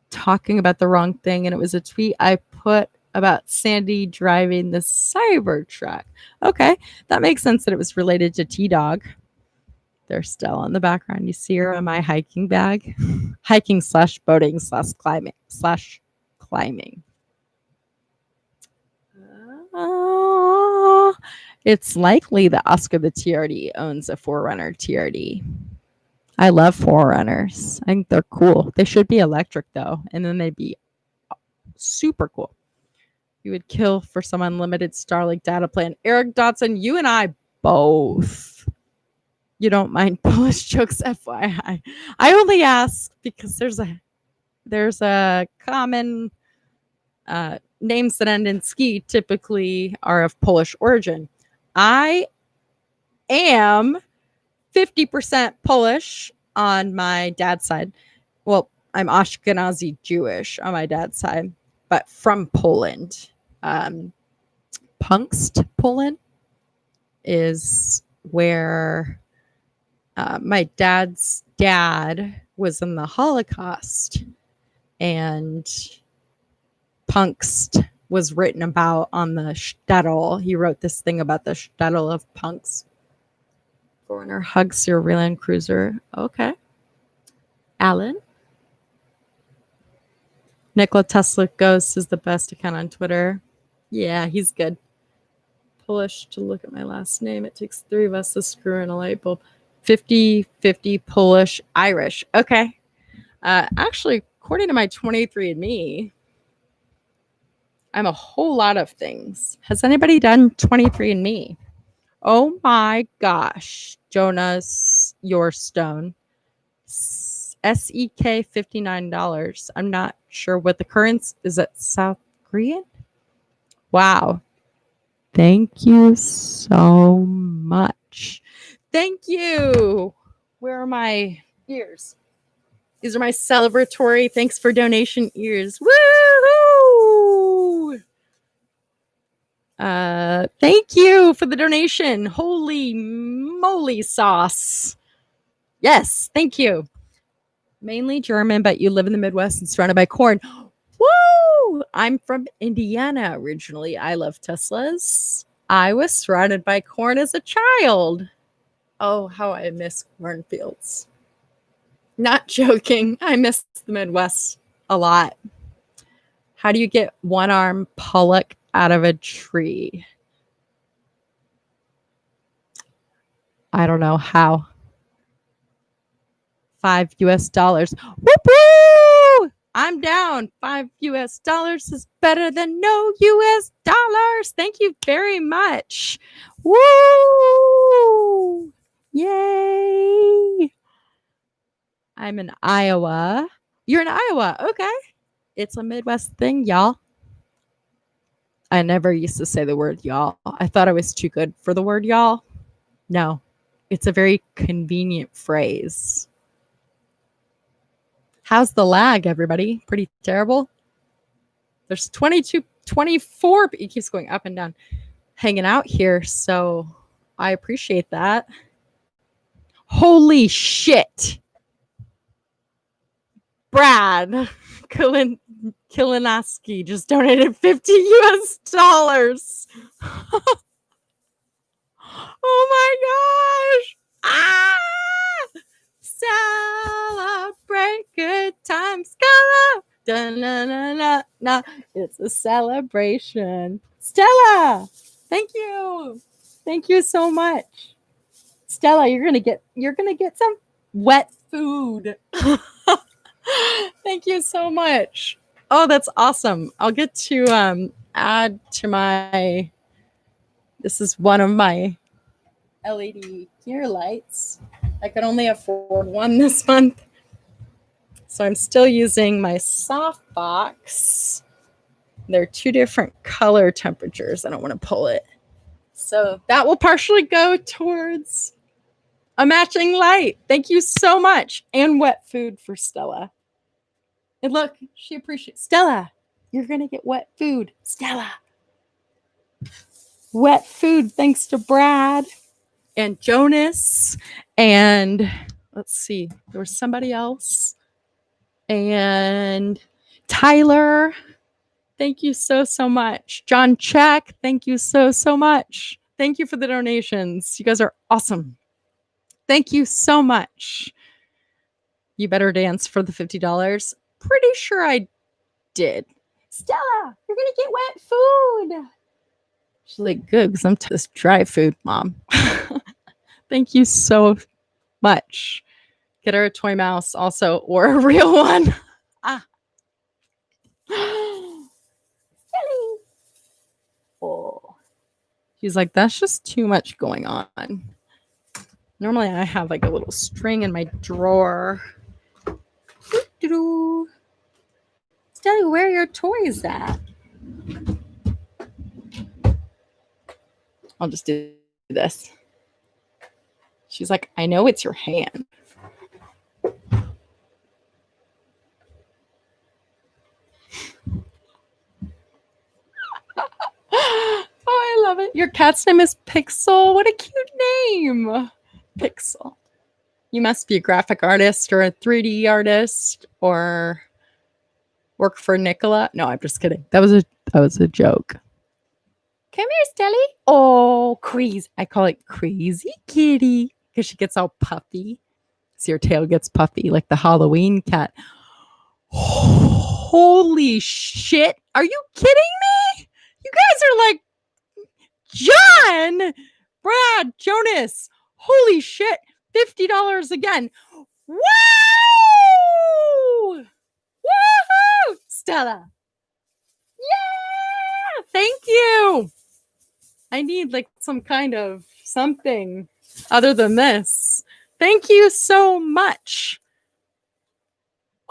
A: talking about the wrong thing? And it was a tweet I put about Sandy driving the Cybertruck. Okay, that makes sense that it was related to T-Dog. They're still in the background. You see her on my hiking bag. Hiking / boating / climbing. It's likely that Oscar the TRD owns a 4Runner TRD. I love 4Runners. I think they're cool. They should be electric, though, and then they'd be super cool. You would kill for some unlimited Starlink data plan. Eric Dotson, you and I both. You don't mind Polish jokes, FYI. I only ask because there's a There's a common names that end in ski typically are of Polish origin. I am 50% Polish on my dad's side. Well, I'm Ashkenazi Jewish on my dad's side, but from Poland. Punkst, Poland is where my dad's dad was in the Holocaust, and Punkst was written about on the shtetl. He wrote this thing about the shtetl of punks. Foreigner hugs your Land Cruiser. Okay. Alan? Nikola Tesla Ghost is the best account on Twitter. Yeah, he's good. Polish to look at my last name. It takes 3 of us to screw in a light bulb. 50-50 Polish, Irish. Okay. Actually, according to my 23andMe, I'm a whole lot of things. Has anybody done 23andMe? Oh my gosh. Jonas Yorstone. SEK $59. I'm not sure what the currency is. It South Korean? Wow. Thank you so much. Thank you. Where are my ears? These are my celebratory thanks for donation ears. Woohoo! Thank you for the donation. Holy moly sauce. Yes, thank you. Mainly German, but you live in the Midwest and surrounded by corn. Woo! I'm from Indiana originally. I love Teslas. I was surrounded by corn as a child. Oh, how I miss cornfields. Not joking. I miss the Midwest a lot. How do you get one-arm pollock out of a tree? I don't know how. $5. Whoop-woo! I'm down. $5 is better than no US dollars. Thank you very much. Woo! Yay! I'm in Iowa. You're in Iowa. Okay. It's a Midwest thing, y'all. I never used to say the word y'all. I thought I was too good for the word y'all. No, it's a very convenient phrase. How's the lag, everybody? Pretty terrible. There's 22, 24. It keeps going up and down, hanging out here. So I appreciate that. Holy shit. Brad Kilinoski just donated $50 US. Oh my gosh. Ah! Celebrate good times. Da-na-na-na-na. It's a celebration. Stella, thank you. Thank you so much. Stella, you're gonna get some wet food. Thank you so much. Oh, that's awesome. I'll get to add to my. This is one of my LED gear lights. I could only afford one this month. So I'm still using my softbox. They're 2 different color temperatures. I don't want to pull it. So that will partially go towards a matching light. Thank you so much. And wet food for Stella. And look, she appreciates. Stella, you're going to get wet food. Stella. Wet food thanks to Brad and Jonas. And let's see, there was somebody else. And Tyler, thank you so much. John Check, thank you so much. Thank you for the donations. You guys are awesome. Thank you so much. You better dance for the $50. Pretty sure I did. Stella, you're going to get wet food. She's like, good, because I'm this dry food, Mom. Thank you so much. Get her a toy mouse also, or a real one. Ah. Silly. Oh. She's like, that's just too much going on. Normally I have like a little string in my drawer. Hey, where are your toys at? I'll just do this. She's like, I know it's your hand. Oh, I love it. Your cat's name is Pixel. What a cute name. Pixel. You must be a graphic artist or a 3D artist or work for Nicola. No, I'm just kidding. That was a joke. Come here, Stelly. Oh, crazy. I call it Crazy Kitty because she gets all puffy. See, her tail gets puffy like the Halloween cat. Holy shit. Are you kidding me? You guys are like, John, Brad, Jonas. Holy shit. $50 again. Wow! Woohoo! Stella. Yeah! Thank you. I need like some kind of something other than this. Thank you so much.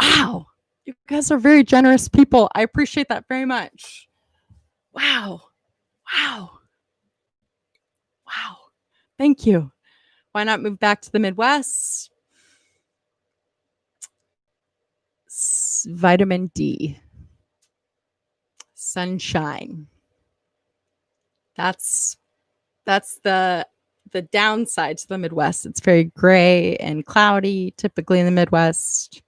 A: Wow. You guys are very generous people. I appreciate that very much. Wow. Wow. Wow. Thank you. Why not move back to the Midwest? Vitamin D. Sunshine. That's the downside to the Midwest. It's very gray and cloudy, typically in the Midwest.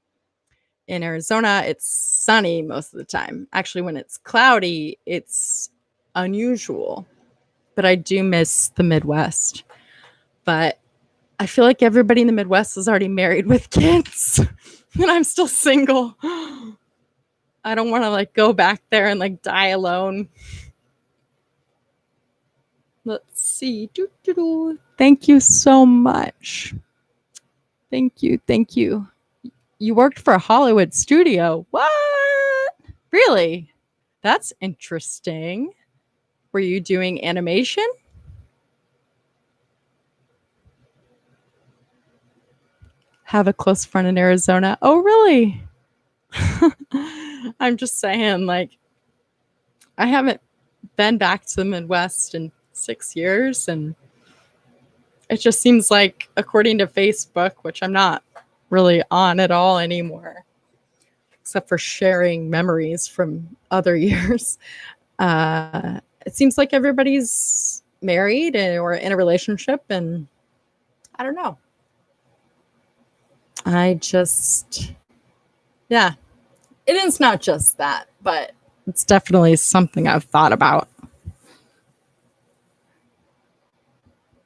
A: In Arizona, it's sunny most of the time. Actually, when it's cloudy, it's unusual. But I do miss the Midwest. But I feel like everybody in the Midwest is already married with kids. And I'm still single. I don't want to like go back there and like die alone. Let's see. Thank you so much. Thank you. Thank you. You worked for a Hollywood studio. What? Really? That's interesting. Were you doing animation? Have a close friend in Arizona. Oh, really? I'm just saying, like, I haven't been back to the Midwest in 6 years, and it just seems like, according to Facebook, which I'm not really on at all anymore, except for sharing memories from other years, it seems like everybody's married or in a relationship, and I don't know. Yeah, it is not just that, but it's definitely something I've thought about.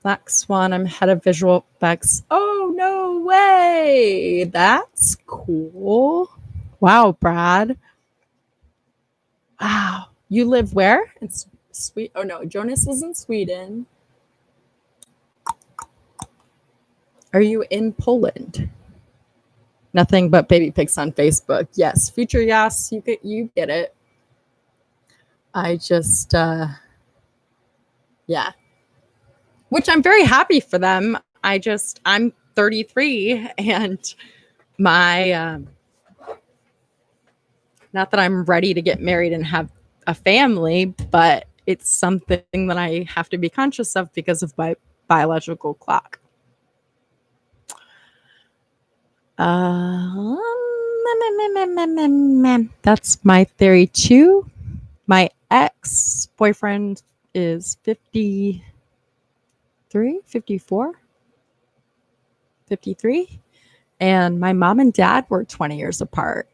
A: Black Swan, I'm head of visual effects. Oh, no way. That's cool. Wow, Brad. Wow. You live where? It's sweet. Oh, no. Jonas is in Sweden. Are you in Poland? Nothing but baby pics on Facebook. Yes. Future yes. You get it. I just, yeah. Which I'm very happy for them. I'm 33 and my, not that I'm ready to get married and have a family, but it's something that I have to be conscious of because of my biological clock. That's my theory too. My ex-boyfriend is 53, 54, 53. And my mom and dad were 20 years apart.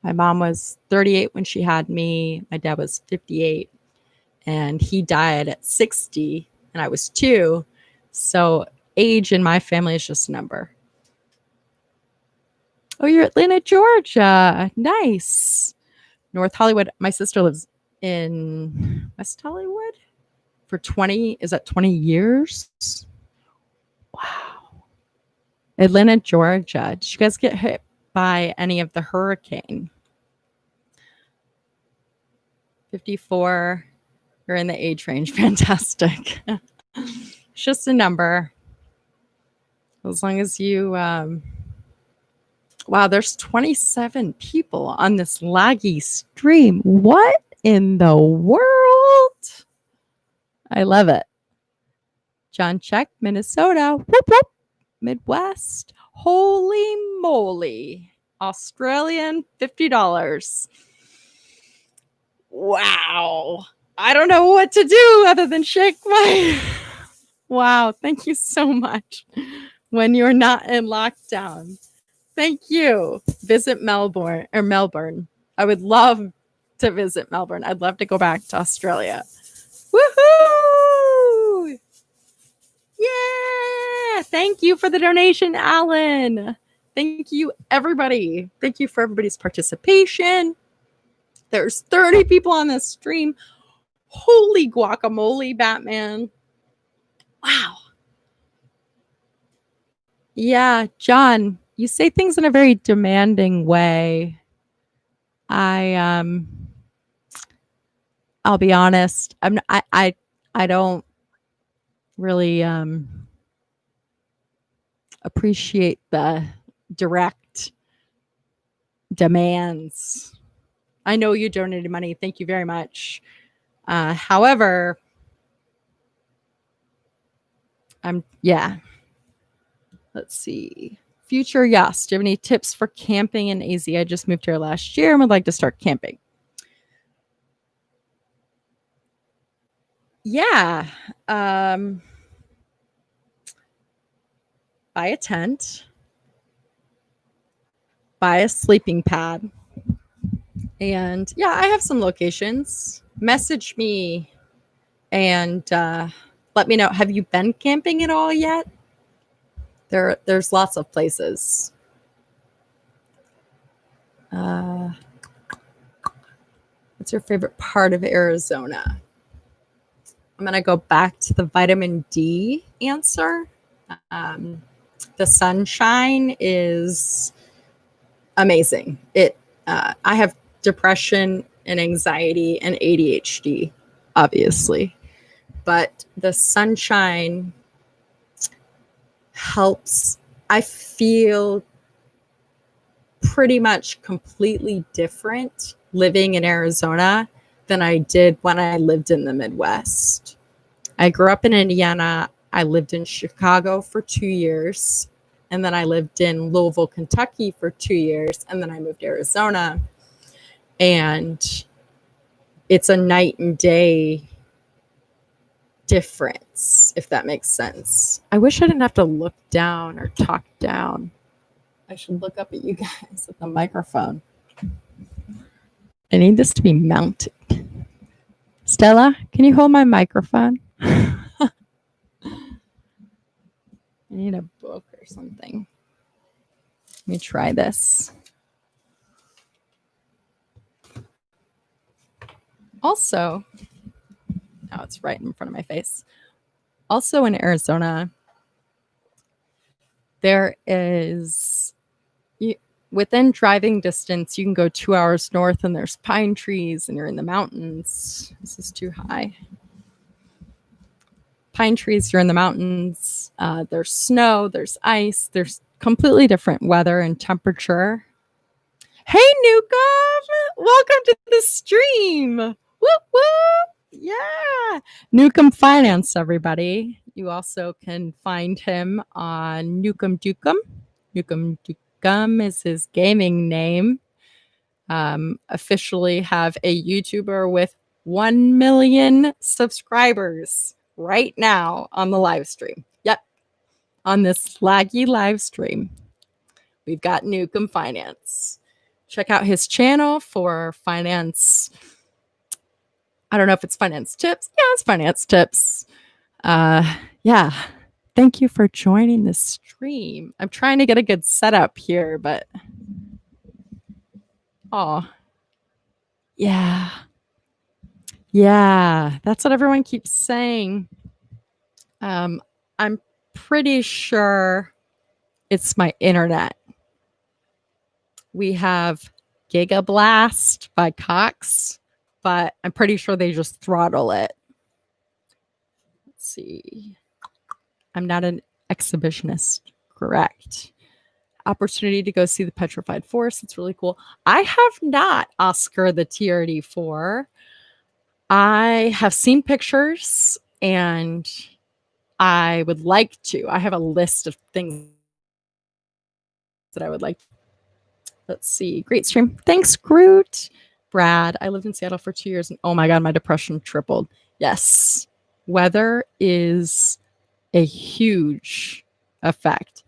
A: My mom was 38 when she had me. My dad was 58. And he died at 60. And I was 2. So age in my family is just a number. Oh, you're Atlanta, Georgia. Nice. North Hollywood. My sister lives in West Hollywood for 20 years? Wow. Atlanta, Georgia. Did you guys get hit by any of the hurricane? 54. You're in the age range. Fantastic. It's just a number. As long as you Wow, there's 27 people on this laggy stream. What in the world? I love it. John Check, Minnesota. Whoop, whoop. Midwest. Holy moly. Australian, $50. Wow. I don't know what to do other than shake my... Wow, thank you so much. When you're not in lockdown. Thank you. Visit Melbourne. I would love to visit Melbourne. I'd love to go back to Australia. Woohoo! Yeah! Thank you for the donation, Alan. Thank you, everybody. Thank you for everybody's participation. There's 30 people on this stream. Holy guacamole, Batman. Wow. Yeah, John, you say things in a very demanding way. I'll be honest. I don't really appreciate the direct demands. I know you donated money. Thank you very much. However, let's see. Future, yes. Do you have any tips for camping in AZ? I just moved here last year and would like to start camping. Yeah. Buy a tent. Buy a sleeping pad. And yeah, I have some locations. Message me and let me know. Have you been camping at all yet? There's lots of places. What's your favorite part of Arizona? I'm going to go back to the vitamin D answer. The sunshine is amazing. I have depression and anxiety and ADHD, obviously. But the sunshine helps. I feel pretty much completely different living in Arizona than I did when I lived in the Midwest. I grew up in Indiana. I lived in Chicago for 2 years. And then I lived in Louisville, Kentucky for 2 years. And then I moved to Arizona. And it's a night and day difference, if that makes sense. I wish I didn't have to look down or talk down. I should look up at you guys with the microphone. I need this to be mounted. Stella, can you hold my microphone? I need a book or something. Let me try this. Also, now it's right in front of my face. Also in Arizona, there is, within driving distance, you can go 2 hours north and there's pine trees and you're in the mountains. This is too high. Pine trees, you're in the mountains. There's snow, there's ice, there's completely different weather and temperature. Hey, Newcomb! Welcome to the stream. Whoop, whoop. Yeah. Newcomb Finance, everybody. You also can find him on Newcomb Ducomb. Newcomb Ducomb is his gaming name. Officially have a YouTuber with 1 million subscribers right now on the live stream. Yep. On this laggy live stream, we've got Newcomb Finance. Check out his channel for finance. I don't know if it's finance tips. Yeah, it's finance tips. Yeah. Thank you for joining the stream. I'm trying to get a good setup here, but oh, yeah. Yeah, that's what everyone keeps saying. I'm pretty sure it's my internet. We have Gigablast by Cox, but I'm pretty sure they just throttle it. Let's see. I'm not an exhibitionist. Correct. opportunity to go see the Petrified Forest. It's really cool. I have not, Oscar the TRD4. I have seen pictures and I would like to. I have a list of things that I would like. Let's see. Great stream. Thanks, Groot. Brad, I lived in Seattle for 2 years and oh my God, my depression tripled. Yes. Weather is a huge effect.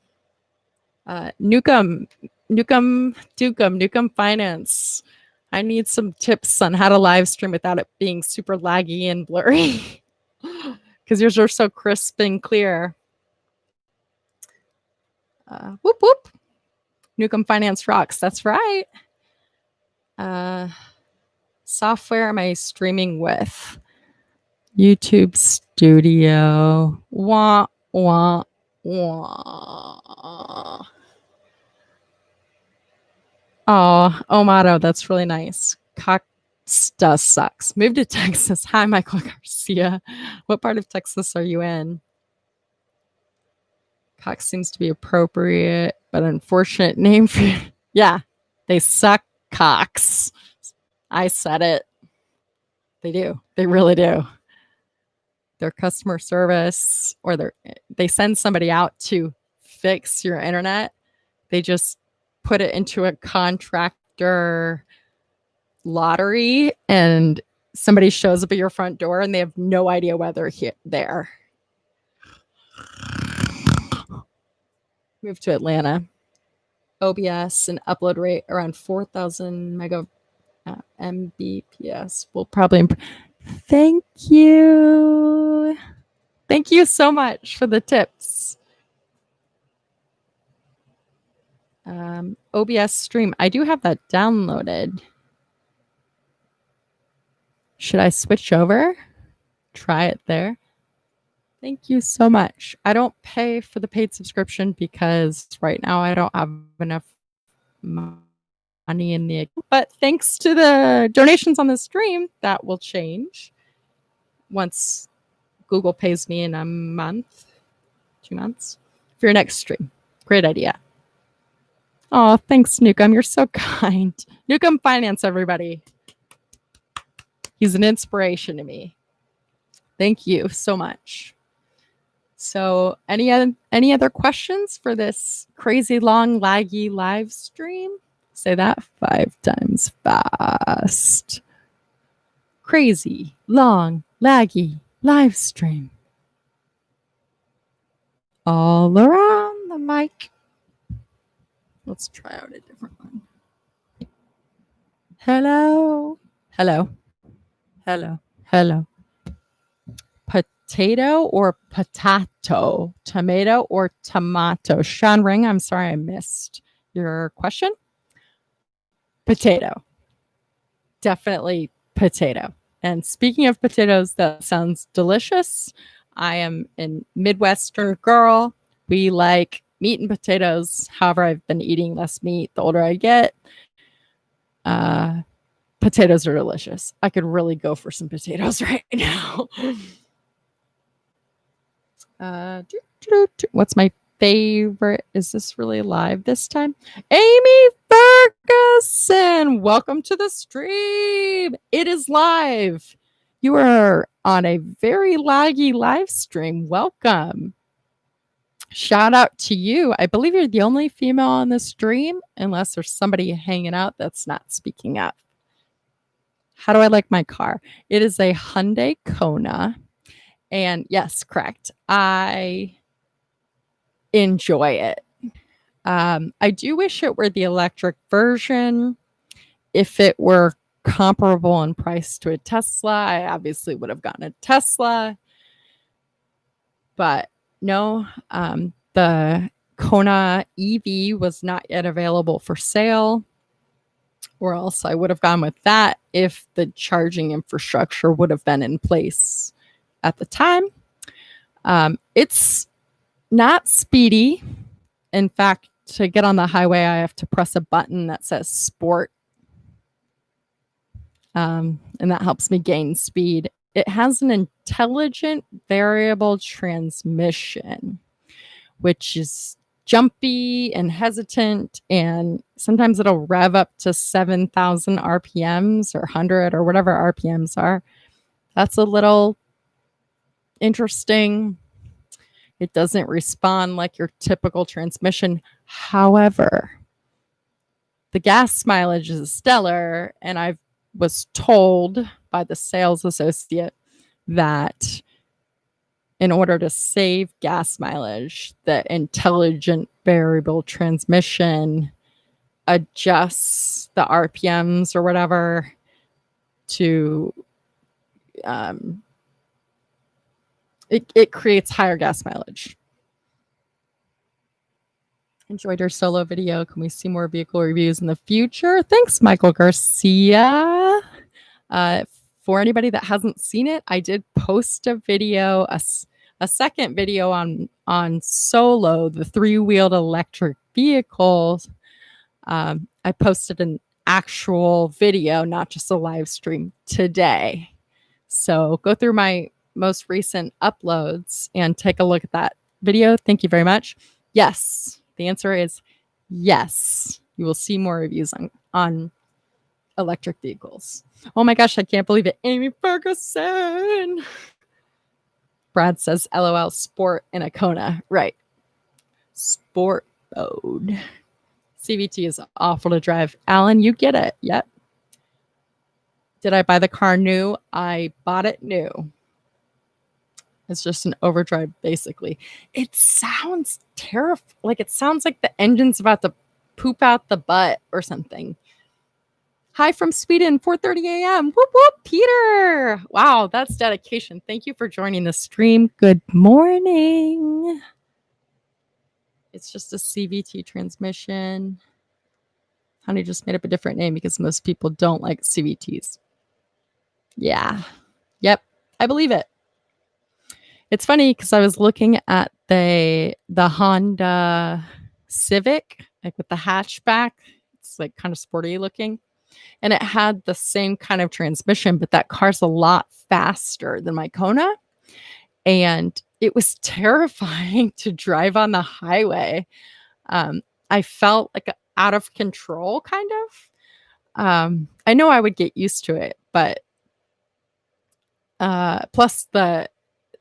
A: Nukem Finance. I need some tips on how to live stream without it being super laggy and blurry. Because yours are so crisp and clear. Whoop whoop. Nukem Finance rocks. That's right. Software am I streaming with? YouTube Studio. Wah, wah, wah. Oh, Omato, that's really nice. Costa sucks. Moved to Texas. Hi, Michael Garcia. What part of Texas are you in? Cox seems to be appropriate, but unfortunate name for you. Yeah, they suck cocks. I said it. They do. They really do. Their customer service, or they send somebody out to fix your internet. They just put it into a contractor lottery and somebody shows up at your front door and they have no idea why they're there. Moved to Atlanta. OBS and upload rate around 4,000 mega Mbps will probably improve. Thank you. Thank you so much for the tips. OBS stream. I do have that downloaded. Should I switch over? Try it there. Thank you so much. I don't pay for the paid subscription because right now I don't have enough money in the account. But thanks to the donations on the stream, that will change once Google pays me in a month, 2 months for your next stream. Great idea. Oh, thanks, Nukem. You're so kind. Nukem Finance, everybody. He's an inspiration to me. Thank you so much. So any other questions for this crazy long laggy live stream? Say that 5 times fast. Crazy long laggy live stream. All around the mic. Let's try out a different one. Hello. Hello. Hello. Hello. Potato or potato? Tomato or tomato? Sean Ring, I'm sorry I missed your question. Potato. Definitely potato. And speaking of potatoes, that sounds delicious. I am a Midwestern girl. We like meat and potatoes. However, I've been eating less meat the older I get. Potatoes are delicious. I could really go for some potatoes right now. What's my favorite? Is this really live this time? Amy Ferguson, welcome to the stream. It is live. You are on a very laggy live stream. Welcome. Shout out to you. I believe you're the only female on the stream, unless there's somebody hanging out that's not speaking up. How do I like my car? It is a Hyundai Kona. And yes, correct. I enjoy it. I do wish it were the electric version. If it were comparable in price to a Tesla, I obviously would have gotten a Tesla. But no, the Kona EV was not yet available for sale, or else I would have gone with that if the charging infrastructure would have been in place at the time. It's not speedy. In fact, to get on the highway, I have to press a button that says sport. And that helps me gain speed. It has an intelligent variable transmission, which is jumpy and hesitant, and sometimes it'll rev up to 7,000 RPMs or 100 or whatever RPMs are. That's a little interesting. It doesn't respond like your typical transmission. However, the gas mileage is stellar, and I was told by the sales associate that in order to save gas mileage, the intelligent variable transmission adjusts the RPMs or whatever to it creates higher gas mileage. Enjoyed your solo video. Can we see more vehicle reviews in the future? Thanks, Michael Garcia. For anybody that hasn't seen it, I did post a video, a second video on Solo, the 3-wheeled electric vehicles. I posted an actual video, not just a live stream, today. So go through my most recent uploads and take a look at that video. Thank you very much. Yes, the answer is yes. You will see more reviews on electric vehicles. Oh my gosh, I can't believe it. Amy Ferguson. Brad says, LOL, sport in a Kona. Right. Sport mode. CVT is awful to drive. Alan, you get it. Yep. Did I buy the car new? I bought it new. It's just an overdrive, basically. It sounds terrifying. Like it sounds like the engine's about to poop out the butt or something. Hi from Sweden, 4:30 a.m. Whoop, whoop, Peter. Wow, that's dedication. Thank you for joining the stream. Good morning. It's just a CVT transmission. Honey just made up a different name because most people don't like CVTs. Yeah. Yep. I believe it. It's funny because I was looking at the Honda Civic, like with the hatchback. It's like kind of sporty looking. And it had the same kind of transmission, but that car's a lot faster than my Kona. And it was terrifying to drive on the highway. I felt like out of control, kind of. I know I would get used to it, but plus the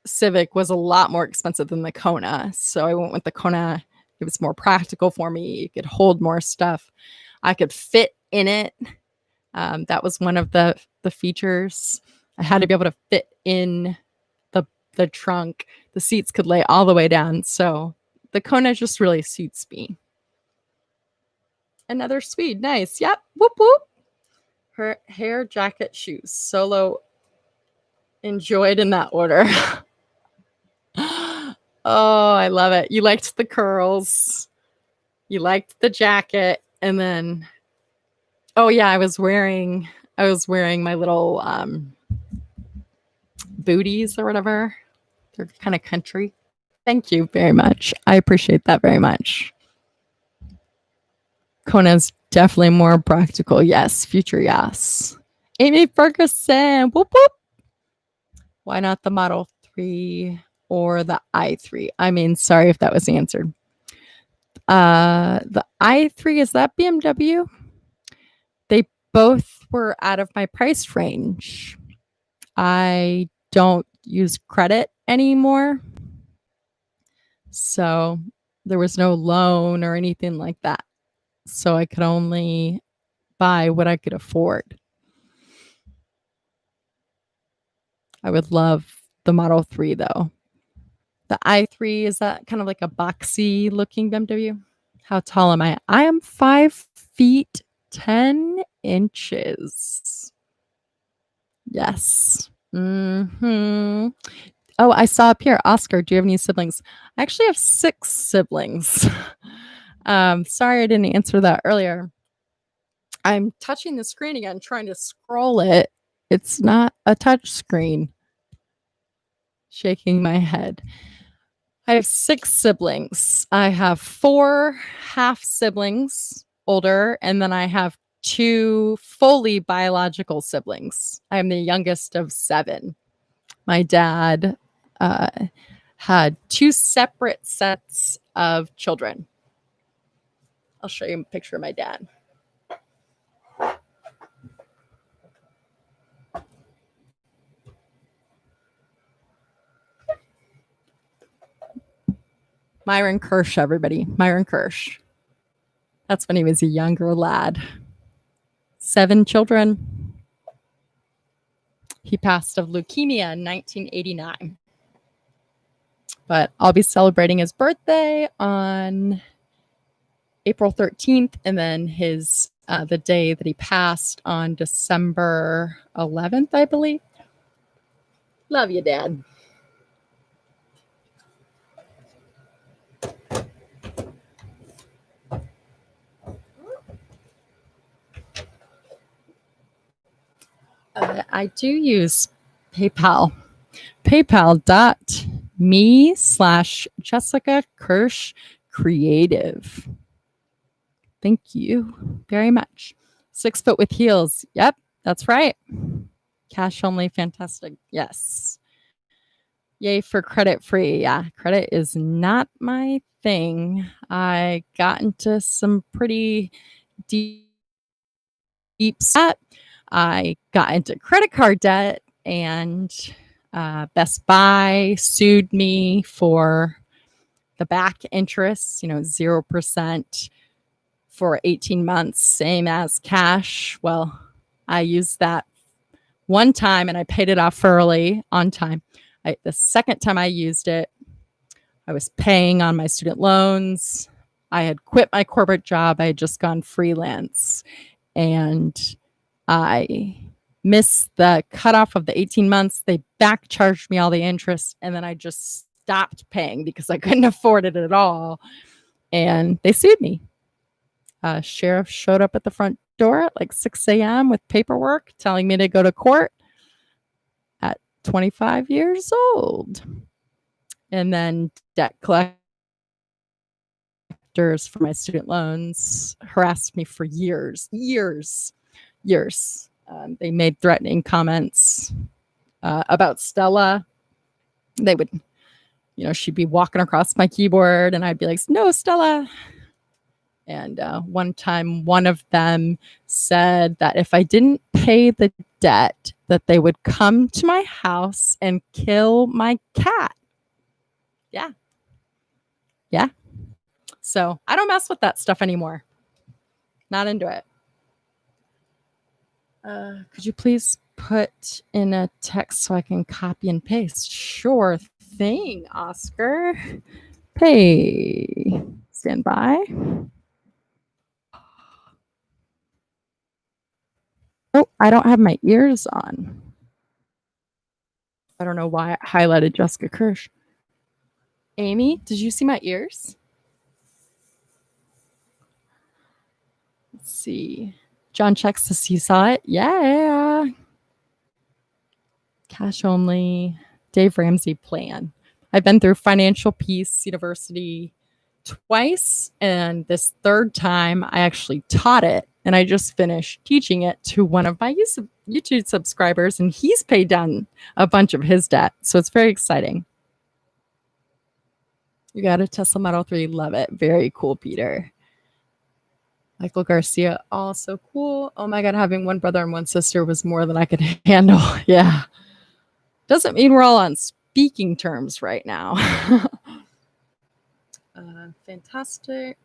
A: Civic was a lot more expensive than the Kona. So I went with the Kona. It was more practical for me. It could hold more stuff. I could fit in it. That was one of the features. I had to be able to fit in the trunk. The seats could lay all the way down. So the Kona just really suits me. Another Swede. Nice. Yep. Whoop, whoop. Her hair, jacket, shoes. Solo enjoyed in that order. Oh, I love it. You liked the curls. You liked the jacket. And then, oh yeah, I was wearing my little booties or whatever. They're kind of country. Thank you very much. I appreciate that very much. Kona's definitely more practical. Yes. Future, yes. Amy Ferguson. Whoop, whoop. Why not the Model 3 or the i3? I mean, sorry if that was answered. The i3, is that BMW? They both were out of my price range. I don't use credit anymore. So there was no loan or anything like that. So I could only buy what I could afford. I would love the Model 3 though. The i3, is that kind of like a boxy looking BMW? How tall am I? I am 5 feet 10 inches. Yes. Mm-hmm. Oh, I saw up here, Oscar, do you have any siblings? I actually have 6 siblings. Sorry I didn't answer that earlier. I'm touching the screen again, trying to scroll it. It's not a touch screen. Shaking my head. I have 6 siblings. I have 4 half siblings, older, and then I have 2 fully biological siblings. I'm the youngest of 7. My dad had 2 separate sets of children. I'll show you a picture of my dad. Myron Kirsh, everybody. Myron Kirsh. That's when he was a younger lad. 7 children. He passed of leukemia in 1989. But I'll be celebrating his birthday on April 13th, and then his the day that he passed on December 11th, I believe. Love you, Dad. I do use PayPal. PayPal.me/Jessica Kirsh Creative. Thank you very much. 6 foot with heels. Yep, that's right. Cash only, fantastic. Yes. Yay for credit free. Yeah, credit is not my thing. I got into some pretty deep debt. I got into credit card debt, and Best Buy sued me for the back interest, 0% for 18 months, same as cash. Well, I used that one time and I paid it off early on time. The second time I used it, I was paying on my student loans. I had quit my corporate job. I had just gone freelance, and I missed the cutoff of the 18 months. They back charged me all the interest, and then I just stopped paying because I couldn't afford it at all. And they sued me. Sheriff showed up at the front door at like 6 a.m. with paperwork telling me to go to court at 25 years old. And then debt collectors for my student loans harassed me for years. They made threatening comments about Stella. They would, she'd be walking across my keyboard and I'd be like, no, Stella. And one time, one of them said that if I didn't pay the debt, that they would come to my house and kill my cat. Yeah. So I don't mess with that stuff anymore. Not into it. Could you please put in a text so I can copy and paste? Sure thing, Oscar. Pay. Stand by. Oh, I don't have my ears on. I don't know why I highlighted Jessica Kirsh. Amy, did you see my ears? Let's see. John checks to see you saw it. Yeah. Cash only. Dave Ramsey plan. I've been through Financial Peace University twice, and this third time I actually taught it, and I just finished teaching it to one of my YouTube subscribers, and he's paid down a bunch of his debt, so it's very exciting. You got a Tesla Model 3. Love it. Very cool, Peter. Michael Garcia, also cool. Oh my God, having one brother and one sister was more than I could handle. Yeah. Doesn't mean we're all on speaking terms right now. Fantastic.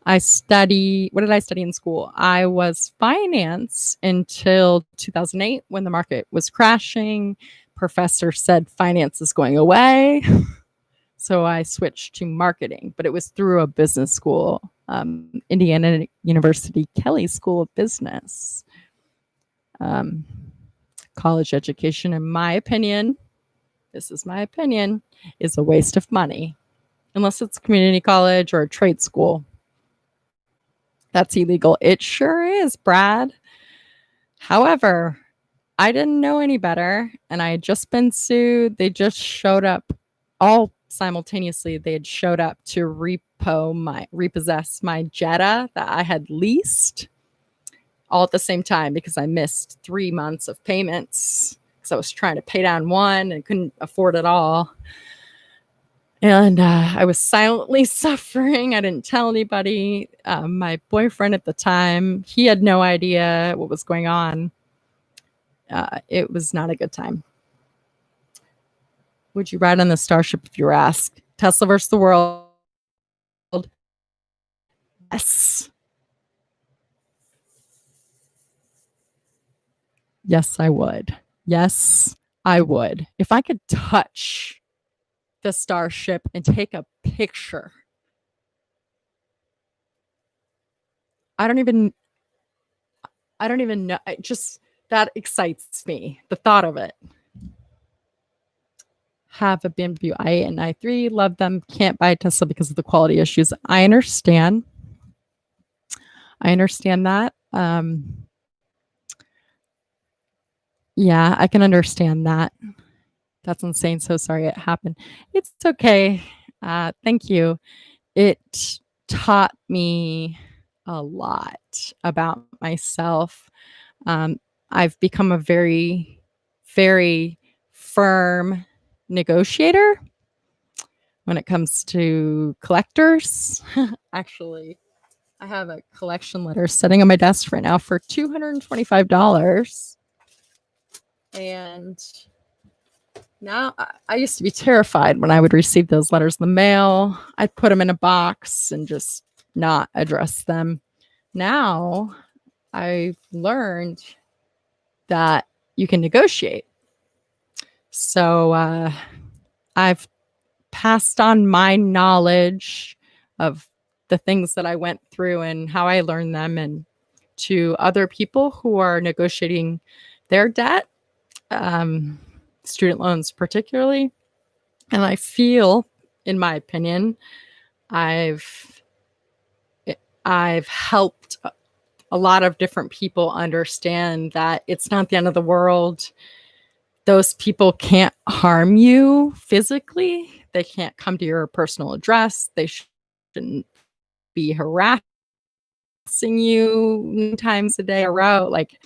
A: What did I study in school? I was finance until 2008 when the market was crashing. Professor said finance is going away. So I switched to marketing, but it was through a business school, Indiana University Kelley School of Business. College education, in my opinion, this is my opinion, is a waste of money. Unless it's community college or a trade school. That's illegal. It sure is, Brad. However, I didn't know any better, and I had just been sued. They just showed up all simultaneously. They had showed up to repossess my Jetta that I had leased all at the same time because I missed 3 months of payments because I was trying to pay down one and couldn't afford it all. And I was silently suffering. I didn't tell anybody. My boyfriend at the time, he had no idea what was going on. It was not a good time. Would you ride on the Starship if you were asked? Tesla versus the world. Yes. Yes, I would. Yes, I would. If I could touch the Starship and take a picture, I don't even know. That excites me. The thought of it. Have a BMW i8 and i3, love them, can't buy a Tesla because of the quality issues. I understand that. Yeah, I can understand that. That's insane. So sorry it happened. It's okay. Thank you. It taught me a lot about myself. I've become a very, very firm negotiator when it comes to collectors. Actually, I have a collection letter sitting on my desk right now for $225. And now I used to be terrified when I would receive those letters in the mail. I'd put them in a box and just not address them. Now I've learned that you can negotiate. So I've passed on my knowledge of the things that I went through and how I learned them, and to other people who are negotiating their debt, student loans particularly. And I feel, in my opinion, I've helped a lot of different people understand that it's not the end of the world. Those people can't harm you physically. They can't come to your personal address. They shouldn't be harassing you times a day around. Like,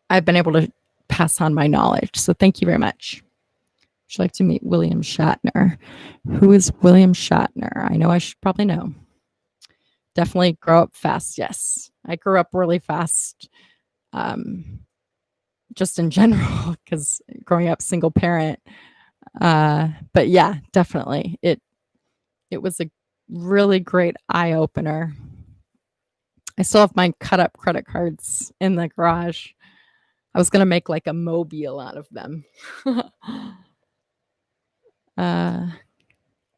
A: I've been able to pass on my knowledge. So thank you very much. Would you like to meet William Shatner? Who is William Shatner? I know I should probably know. Definitely grow up fast. Yes, I grew up really fast. Just in general, because growing up single parent. But yeah, definitely. It was a really great eye opener. I still have my cut up credit cards in the garage. I was going to make like a mobile out of them.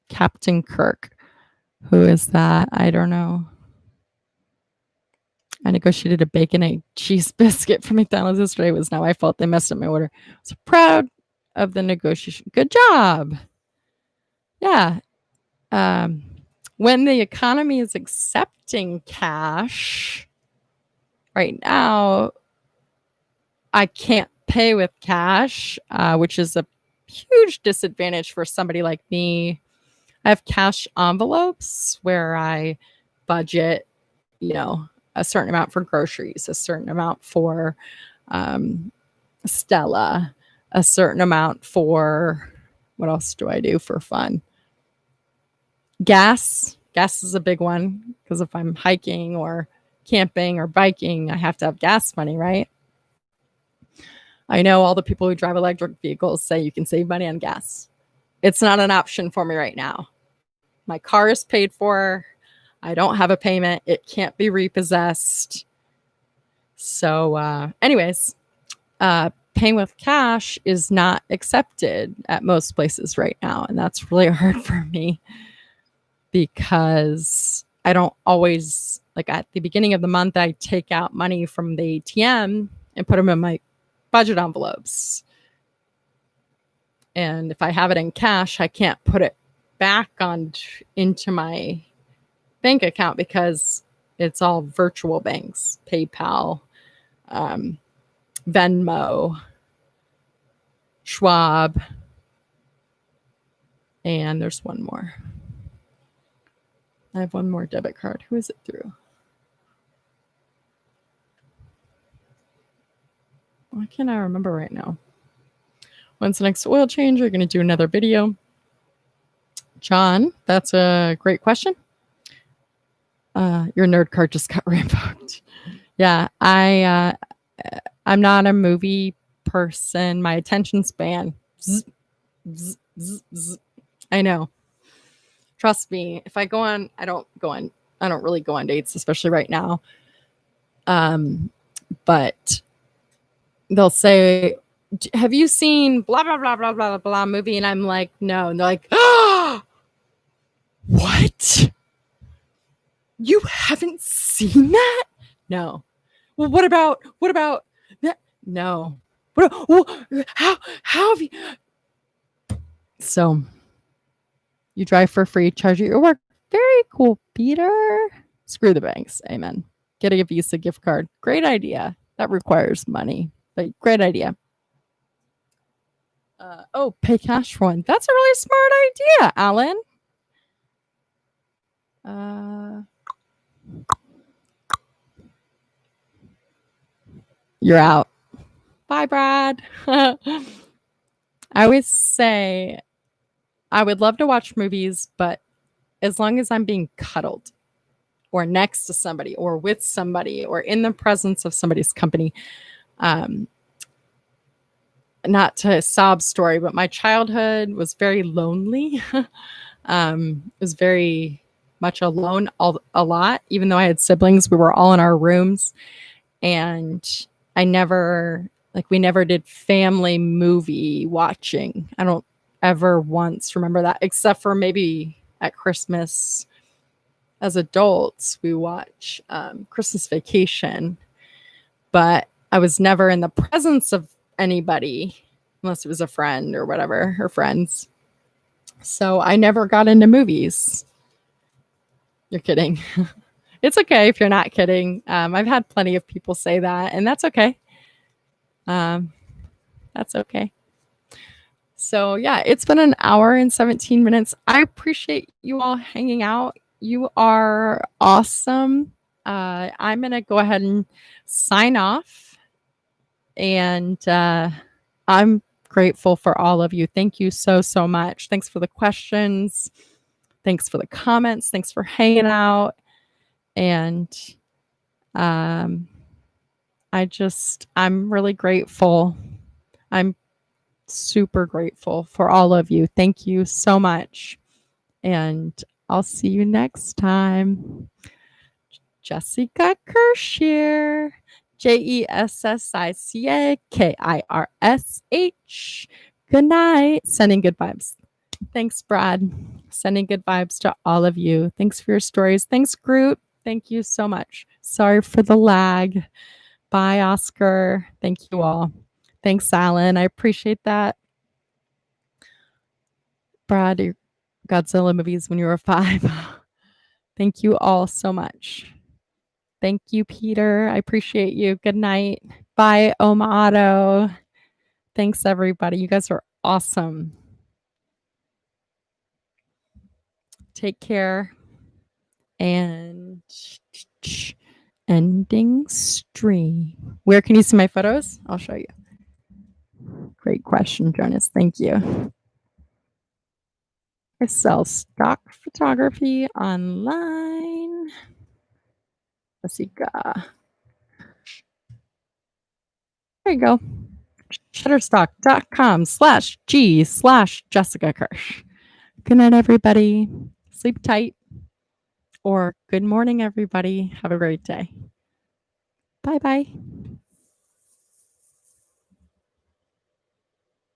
A: Captain Kirk. Who is that? I don't know. I negotiated a bacon, egg, cheese biscuit from McDonald's yesterday. It was not my fault. They messed up my order. I was proud of the negotiation. Good job. Yeah. When the economy is accepting cash, right now, I can't pay with cash, which is a huge disadvantage for somebody like me. I have cash envelopes where I budget, a certain amount for groceries, a certain amount for Stella, a certain amount for, what else do I do for fun? Gas is a big one, because if I'm hiking or camping or biking, I have to have gas money, right? I know all the people who drive electric vehicles say you can save money on gas. It's not an option for me right now. My car is paid for. I don't have a payment. It can't be repossessed. So anyways, paying with cash is not accepted at most places right now. And that's really hard for me, because I don't always, like at the beginning of the month, I take out money from the ATM and put them in my budget envelopes. And if I have it in cash, I can't put it back into my bank account because it's all virtual banks, PayPal, Venmo, Schwab, and there's one more. I have one more debit card. Who is it through? Why can't I remember right now? When's the next oil change? We're going to do another video. John, that's a great question. Your nerd card just got revoked. Yeah, I'm not a movie person. My attention span. Zzz, zzz, zzz, zzz. I know. Trust me. If I go on, I don't really go on dates, especially right now. But they'll say, have you seen blah blah blah blah blah blah movie? And I'm like, no. And they're like, oh, what? You haven't seen that? No. Well, what about that? No. How have you? So you drive for free, charge at your work. Very cool, Peter. Screw the banks. Amen. Get a Visa gift card. Great idea. That requires money, but great idea. Pay cash for one. That's a really smart idea, Alan. You're out. Bye, Brad. I always say I would love to watch movies, but as long as I'm being cuddled or next to somebody or with somebody or in the presence of somebody's company, not to sob story, but my childhood was very lonely. It was very much alone a lot. Even though I had siblings, we were all in our rooms, and we never did family movie watching. I don't ever once remember that, except for maybe at Christmas as adults, we watch Christmas Vacation, but I was never in the presence of anybody unless it was a friend or whatever, or friends. So I never got into movies. You're kidding. It's okay if you're not kidding. I've had plenty of people say that, and that's okay. That's okay. So yeah, it's been an hour and 17 minutes. I appreciate you all hanging out. You are awesome. I'm going to go ahead and sign off. And I'm grateful for all of you. Thank you so, so much. Thanks for the questions. Thanks for the comments. Thanks for hanging out. And I'm really grateful. I'm super grateful for all of you. Thank you so much. And I'll see you next time. Jessica Kirsh here. JESSICA KIRSH. Good night. Sending good vibes. Thanks, Brad. Sending good vibes to all of you. Thanks for your stories. Thanks, Groot. Thank you so much. Sorry for the lag. Bye, Oscar. Thank you all. Thanks, Alan. I appreciate that. Brad, your Godzilla movies when you were 5. Thank you all so much. Thank you, Peter. I appreciate you. Good night. Bye, Omado. Thanks, everybody. You guys are awesome. Take care. And ending stream. Where can you see my photos? I'll show you. Great question, Jonas. Thank you. I sell stock photography online. Jessica. There you go. Shutterstock.com/G/Jessica Kirsh. Good night, everybody. Sleep tight. Or good morning, everybody. Have a great day. Bye-bye.